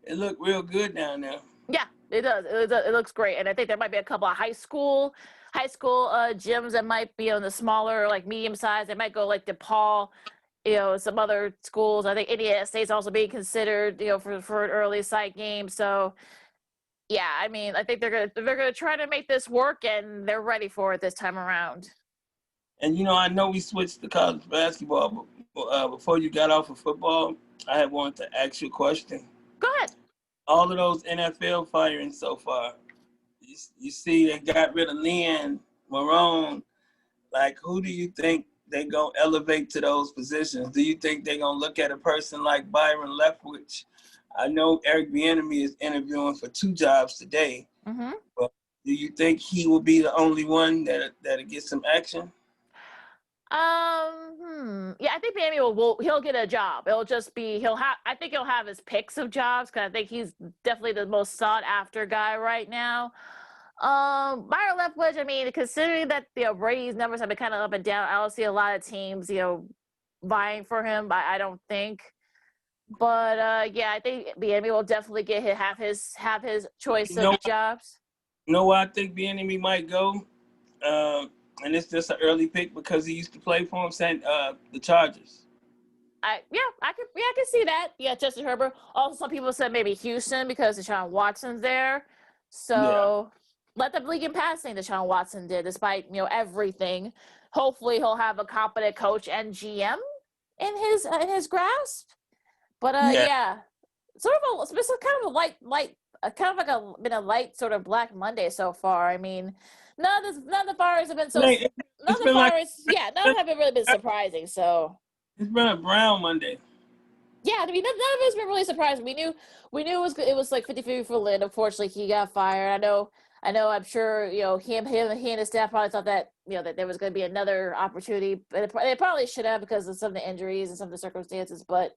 Speaker 3: it looked real good down there.
Speaker 2: Yeah. It does. It looks great, and I think there might be a couple of high school gyms that might be on the smaller, like medium size. They might go like DePaul some other schools. I think Indiana State's also being considered, for an early site game. So, yeah, I mean, I think they're gonna try to make this work, and they're ready for it this time around.
Speaker 3: And I know we switched to college basketball, but before you got off of football, I had wanted to ask you a question.
Speaker 2: Go ahead.
Speaker 3: All of those NFL firings so far, you see they got rid of Lynn, Marone. Like, who do you think they gonna elevate to those positions? Do you think they gonna look at a person like Byron Leftwich? I know Eric Bieniemy is interviewing for 2 jobs today.
Speaker 2: Mm-hmm.
Speaker 3: But do you think he will be the only one that'll get some action?
Speaker 2: Yeah, I think Bieniemy he'll get a job. It'll just be I think he'll have his picks of jobs because I think he's definitely the most sought after guy right now. Byron Leftwich, I mean, considering that Brady's numbers have been kind of up and down, I don't see a lot of teams vying for him. I don't think. But yeah, I think Bieniemy will definitely have his choice of jobs.
Speaker 3: You know where I think Bieniemy might go? And it's just an early pick because he used to play for him, saying the Chargers.
Speaker 2: I can see that. Yeah, Justin Herbert. Also, some people said maybe Houston because Deshaun Watson's there. So let them league in passing. Deshaun Watson did, despite everything. Hopefully, he'll have a competent coach and GM in his grasp. But yeah, it's kind of a light, kind of like a light sort of Black Monday so far. I mean, none of the fires have been so. None of have been really been surprising. So
Speaker 3: it's been a brown Monday.
Speaker 2: Yeah, I mean, none of it's been really surprising. We knew it was like 50-50 for Lynn. Unfortunately, he got fired. I know. I'm sure he and his staff probably thought that that there was going to be another opportunity, but they probably should have because of some of the injuries and some of the circumstances. But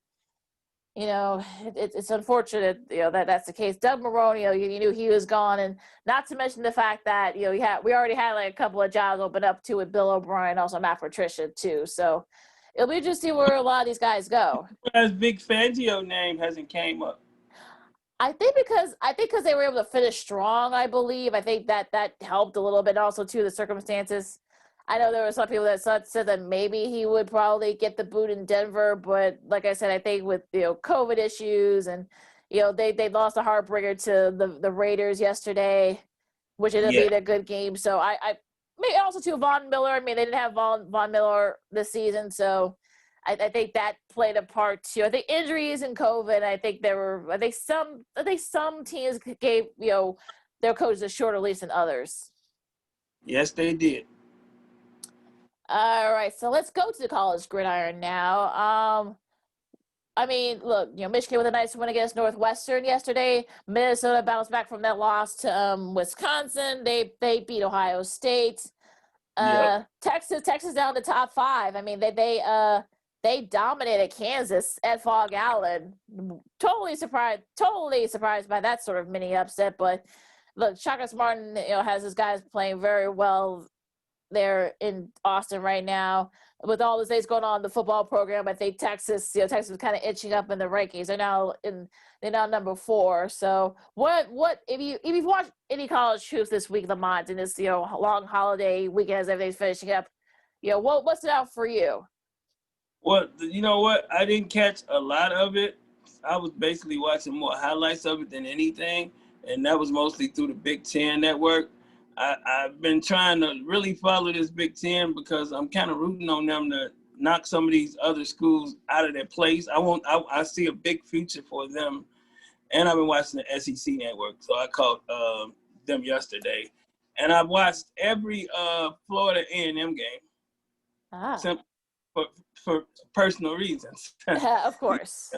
Speaker 2: it's unfortunate, that that's the case. Doug Marone, you knew he was gone, and not to mention the fact that we already had like a couple of jobs open up too with Bill O'Brien, also Matt Patricia too. So it'll be interesting where a lot of these guys go.
Speaker 3: Whereas Big Fangio name hasn't came up.
Speaker 2: I think because they were able to finish strong. I believe. I think that helped a little bit. Also, too, the circumstances. I know there were some people that said that maybe he would probably get the boot in Denver, but like I said, I think with COVID issues and they lost a heartbreaker to the Raiders yesterday, which ended up being a good game. So I maybe also too Von Miller. I mean, they didn't have Von Miller this season, so I think that played a part too. I think injuries and COVID. I think some teams gave their coaches a shorter leash than others.
Speaker 3: Yes, they did.
Speaker 2: All right, so let's go to the college gridiron now. I mean, look, Michigan with a nice win against Northwestern yesterday. Minnesota bounced back from that loss to Wisconsin. They beat Ohio State. Texas down to top 5. I mean, they dominated Kansas at Fog Allen. Totally surprised by that sort of mini upset. But look, Shaka Martin, has his guys playing very well there in Austin right now. With all the things going on in the football program, I think Texas is kind of itching up in the rankings. They're now number 4. So what if you've watched any college hoops this week, Lamont, in this long holiday weekend as everything's finishing up, what's it out for you?
Speaker 3: Well, you know what? I didn't catch a lot of it. I was basically watching more highlights of it than anything, and that was mostly through the Big Ten network. I've been trying to really follow this Big Ten because I'm kind of rooting on them to knock some of these other schools out of their place. I see a big future for them, and I've been watching the SEC network, so I caught them yesterday, and I've watched every Florida A&M game. For personal reasons.
Speaker 2: Of course.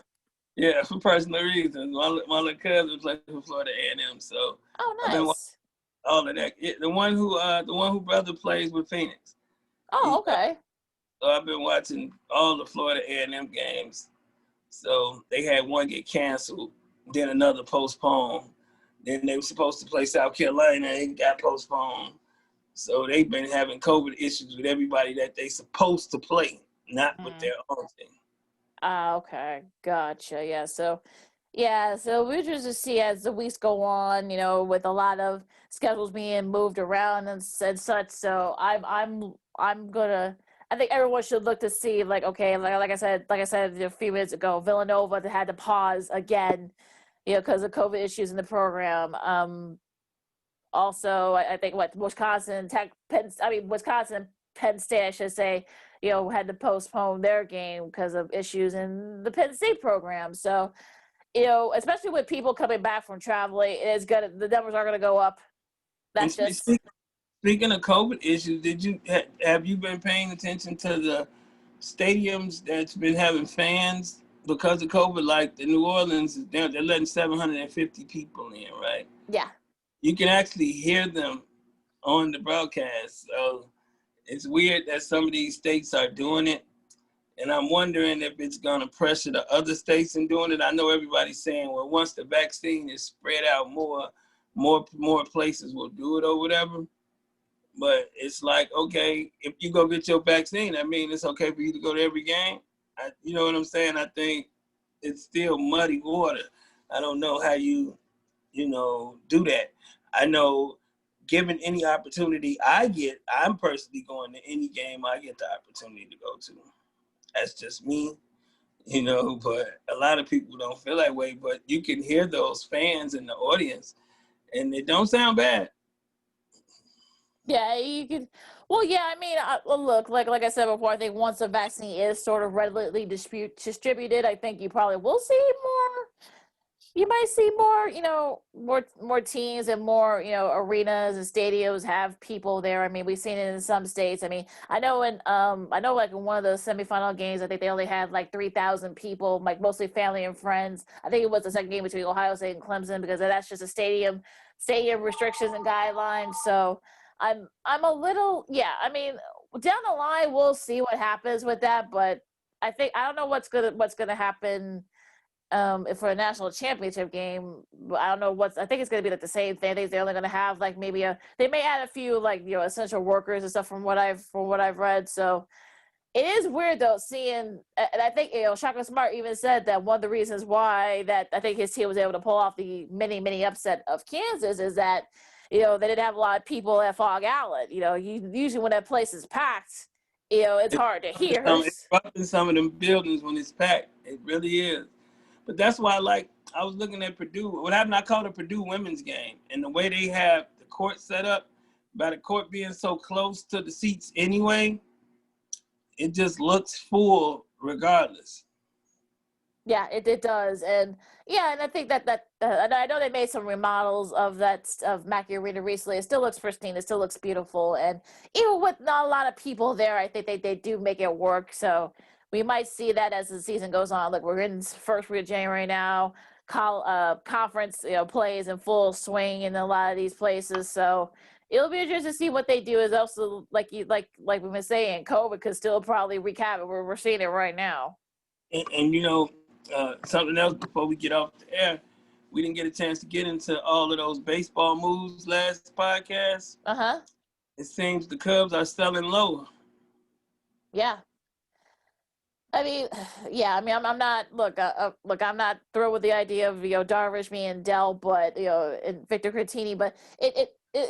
Speaker 3: Yeah, for personal reasons. My little cousin plays for Florida A&M, so
Speaker 2: nice.
Speaker 3: All of that. The one who brother plays with Phoenix.
Speaker 2: Oh, okay.
Speaker 3: So I've been watching all the Florida A&M games. So they had one get canceled, then another postponed. Then they were supposed to play South Carolina and it got postponed. So they've been having COVID issues with everybody that they supposed to play, not with their own team.
Speaker 2: Okay. Gotcha. Yeah. So we just see as the weeks go on, with a lot of schedules being moved around and such. So I'm gonna I think everyone should look to see, like, okay, like I said a few minutes ago, Villanova had to pause again, because of COVID issues in the program. Also, I think Wisconsin and Penn State, I should say, had to postpone their game because of issues in the Penn State program. So, especially with people coming back from traveling, the numbers are gonna go up. That's just.
Speaker 3: Speaking of COVID issues, have you been paying attention to the stadiums that's been having fans because of COVID? Like the New Orleans, they're letting 750 people in, right?
Speaker 2: Yeah.
Speaker 3: You can actually hear them on the broadcast. So it's weird that some of these states are doing it. And I'm wondering if it's going to pressure the other states in doing it. I know everybody's saying, well, once the vaccine is spread out more places will do it or whatever. But it's like, okay, if you go get your vaccine, I mean, it's okay for you to go to every game. You know what I'm saying? I think it's still muddy water. I don't know how you do that. I know given any opportunity I'm personally going to any game I get the opportunity to go to. That's just me, but a lot of people don't feel that way. But you can hear those fans in the audience, and it don't sound bad.
Speaker 2: Yeah, you could. Well, yeah, I mean, look, like I said before, I think once the vaccine is sort of readily distributed, I think you probably will see more. You might see more, more teams and more, arenas and stadiums have people there. I mean, we've seen it in some states. I mean, I know like in one of the semifinal games, I think they only had like 3,000 people, like mostly family and friends. I think it was the second game between Ohio State and Clemson because that's just a stadium restrictions and guidelines. So I'm a little, yeah. I mean, down the line we'll see what happens with that, but I don't know what's gonna happen. For a national championship game, I don't know I think it's going to be like the same thing. I think they're only going to have like they may add a few like, essential workers and stuff from what I've read. So it is weird though seeing, and I think, Shaka Smart even said that one of the reasons why that I think his team was able to pull off the mini upset of Kansas is that, they didn't have a lot of people at Fog Allen. Usually when that place is packed, it's hard to hear.
Speaker 3: It's rough in some of them buildings when it's packed. It really is. But that's why, I was looking at Purdue. What happened? I called a Purdue women's game, and the way they have the court set up, by the court being so close to the seats anyway, it just looks full regardless.
Speaker 2: Yeah, it does, and yeah, and I think that I know they made some remodels of Mackey Arena recently. It still looks pristine. It still looks beautiful, and even with not a lot of people there, I think they do make it work. So we might see that as the season goes on. Look, we're in first week of January now. Conference, plays in full swing in a lot of these places. So it'll be interesting to see what they do. Is also like we've been saying, COVID could still probably wreak havoc. We're seeing it right now.
Speaker 3: And something else before we get off the air, we didn't get a chance to get into all of those baseball moves last podcast. It seems the Cubs are selling low.
Speaker 2: Yeah. I mean, yeah. I mean, I'm not. Look, I'm not thrilled with the idea of Darvish being dealt, but and Victor Cretini. But it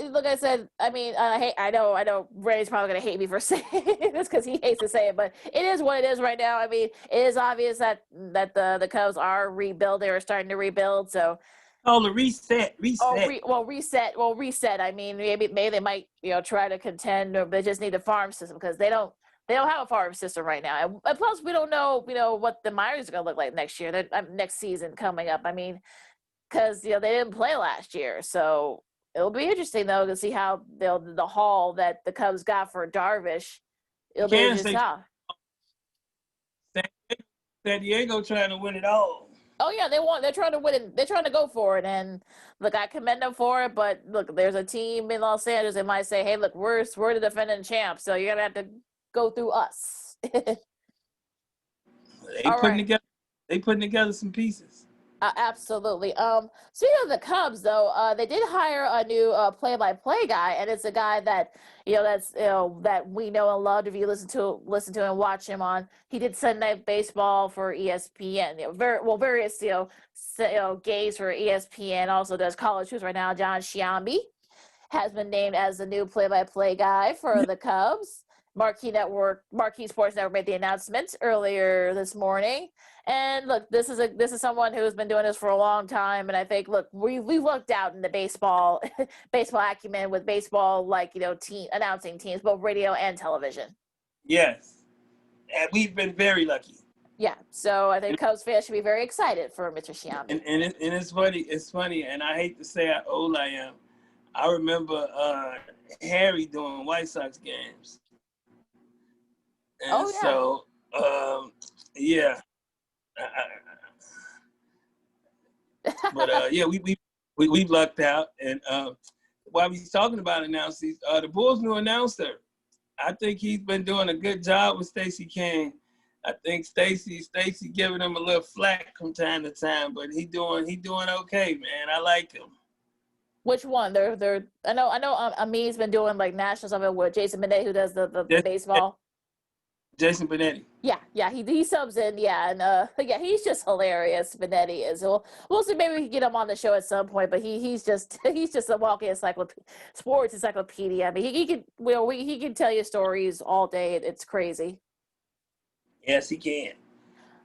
Speaker 2: look, I said. I mean, I know. Ray's probably gonna hate me for saying this because he hates to say it, but it is what it is right now. I mean, it is obvious that the Cubs are rebuilding or starting to rebuild. So.
Speaker 3: Oh, the reset.
Speaker 2: Reset. I mean, maybe they might try to contend, or they just need a farm system because they don't have a farm system right now. And plus, we don't know, what the minors are going to look like next year, next season coming up. I mean, because, they didn't play last year. So it'll be interesting, though, to see how the haul that the Cubs got for Darvish. It'll be interesting.
Speaker 3: San Diego trying to win it all.
Speaker 2: Oh, yeah, they're trying to win it. They're trying to go for it. And, look, I commend them for it. But, look, there's a team in Los Angeles that might say, hey, look, we're the defending champs, so you're going to have to go through us.
Speaker 3: They putting together some pieces.
Speaker 2: Absolutely. Speaking of the Cubs, though, they did hire a new play-by-play guy, and it's a guy that that we know and love. If you listen to and watch him on, he did Sunday Night Baseball for ESPN. Various games for ESPN. Also does college hoops right now. Jon Sciambi has been named as the new play-by-play guy for the Cubs. Marquee Sports Network made the announcement earlier this morning. And look, this is someone who has been doing this for a long time. And I think, look, we lucked out in the baseball acumen with baseball, announcing teams, both radio and television.
Speaker 3: Yes. And we've been very lucky.
Speaker 2: Yeah. So I think Cubs fans should be very excited for Mr. Sciambi.
Speaker 3: And it's funny. And I hate to say how old I am. I remember Harry doing White Sox games. And so, yeah. But yeah, we lucked out. And while we're talking about announcers, the Bulls' new announcer, I think he's been doing a good job with Stacey King. I think Stacey giving him a little flack from time to time, but he doing okay, man. I like him.
Speaker 2: Which one? I know Amin's been doing like nationals of it with Jason Benetti, who does the baseball.
Speaker 3: Jason Benetti.
Speaker 2: Yeah, he subs in, and he's just hilarious. Benetti is. We'll see. Maybe we can get him on the show at some point. But he's just a walking sports encyclopedia. I mean, he can tell you stories all day. It's crazy.
Speaker 3: Yes, he can.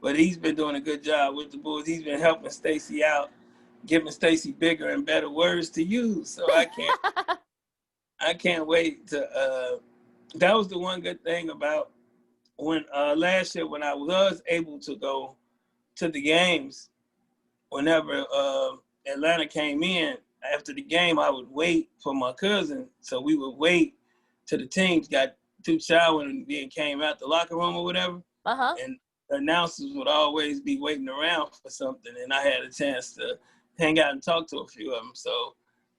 Speaker 3: But he's been doing a good job with the Bulls. He's been helping Stacey out, giving Stacey bigger and better words to use. So I can't wait to. That was the one good thing about when last year when I was able to go to the games. Whenever Atlanta came in after the game, I would wait for my cousin. So we would wait till the teams got through showering and then came out the locker room or whatever. And the announcers would always be waiting around for something, and I had a chance to hang out and talk to a few of them. So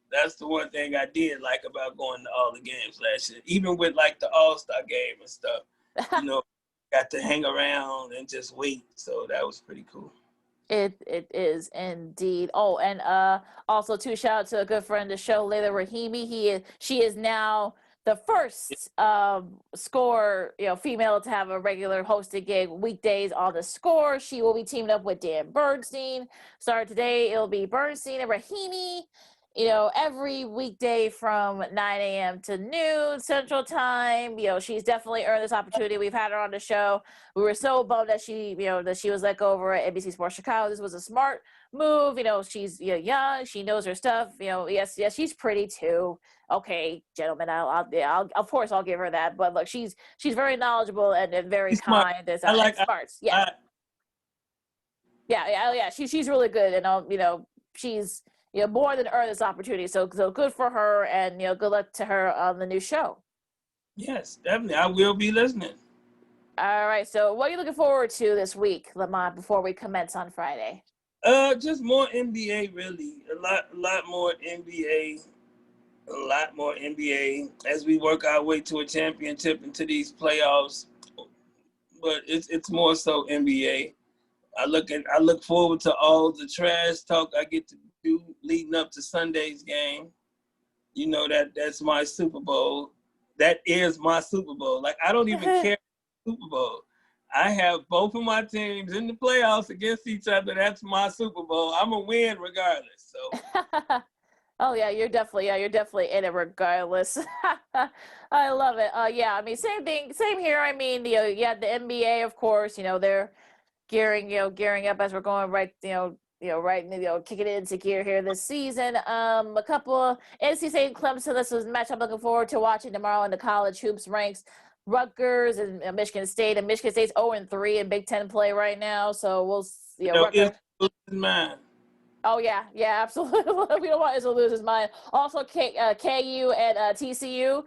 Speaker 3: that's the one thing I did like about going to all the games last year, even with like the All-Star game and stuff. Got to hang around and just wait. So that was pretty cool.
Speaker 2: It is indeed. Oh, and also too, shout out to a good friend of the show, Leila Rahimi. She is now the first score, female to have a regular hosted gig weekdays on the Score. She will be teaming up with Dan Bernstein. Starting today, it'll be Bernstein and Rahimi, every weekday from 9 a.m. to noon Central Time. She's definitely earned this opportunity. We've had her on the show. We were so bummed that she was let go over at NBC Sports Chicago. This was a smart move. She's young. She knows her stuff. Yes, she's pretty too. Okay, gentlemen, I'll of course I'll give her that. But look, she's very knowledgeable and very kind.
Speaker 3: I like
Speaker 2: smart. Yeah. Yeah. She's really good, and she's more than earned this opportunity. So good for her, and good luck to her on the new show.
Speaker 3: Yes, definitely. I will be listening.
Speaker 2: All right. So what are you looking forward to this week, Lamont, before we commence on Friday?
Speaker 3: Just more NBA, really. A lot more NBA. A lot more NBA as we work our way to a championship into these playoffs. But it's more so NBA. I look forward to all the trash talk I get to do leading up to Sunday's game. That's my Super Bowl. That is my Super Bowl. Like, I don't even care Super Bowl. I have both of my teams in the playoffs against each other. That's my Super Bowl. I'm a win regardless. So
Speaker 2: oh yeah, you're definitely in it regardless. I love it. I mean, same thing, same here. I mean, the NBA, of course, they're gearing up as we're going right, kicking it into gear here this season. A couple of NC State and Clemson. This is a match I'm looking forward to watching tomorrow in the college hoops ranks. Rutgers and Michigan State, and Michigan State's 0-3 in Big Ten play right now. So we'll Rutgers.
Speaker 3: Man.
Speaker 2: Oh yeah, absolutely. We don't want it to lose his mind. Also, KU and TCU.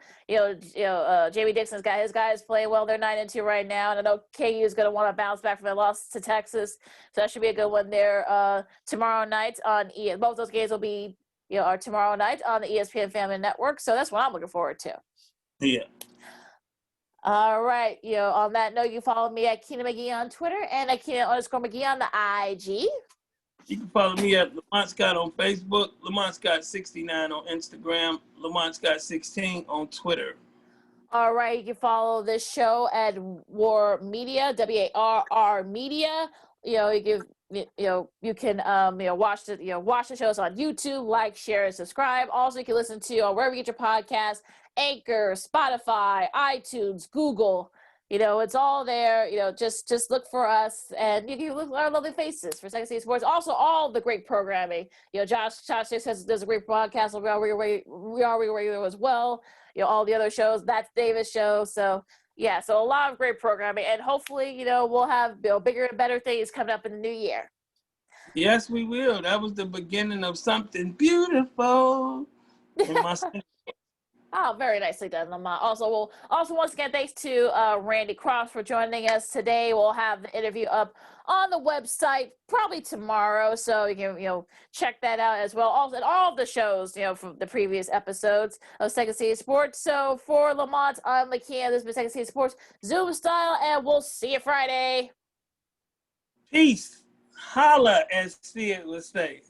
Speaker 2: Jamie Dixon's got his guys playing well. They're 9-2 right now, and I know KU is going to want to bounce back from their loss to Texas. So that should be a good one there. Tomorrow night on both those games will be are tomorrow night on the ESPN Family Network. So that's what I'm looking forward to.
Speaker 3: Yeah.
Speaker 2: All right. On that note, you follow me at Keena McGee on Twitter and at Keena_McGee on the IG.
Speaker 3: You can follow me at Lamont Scott on Facebook, Lamont Scott 69 on Instagram, Lamont Scott 16 on Twitter.
Speaker 2: All right, you can follow this show at WARR Media, WARR Media. You can you can watch the shows on YouTube, like, share, and subscribe. Also, you can listen to wherever you get your podcasts, Anchor, Spotify, iTunes, Google. It's all there. Just look for us, and you can look at our lovely faces for Second City Sports. Also, all the great programming. Josh does a great podcast on We Are Radio as well. All the other shows. That's Davis' show. So yeah, so a lot of great programming, and hopefully, we'll have bigger and better things coming up in the new year.
Speaker 3: Yes, we will. That was the beginning of something beautiful.
Speaker 2: Oh, very nicely done, Lamont. Also, once again, thanks to Randy Cross for joining us today. We'll have the interview up on the website probably tomorrow, so you can check that out as well. Also, and all of the shows from the previous episodes of Second City Sports. So for Lamont, I'm Lakia. This has been Second City Sports Zoom style, and we'll see you Friday.
Speaker 3: Peace. Holla, as Sid would say.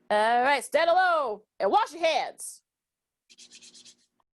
Speaker 2: All right, stand low and wash your hands.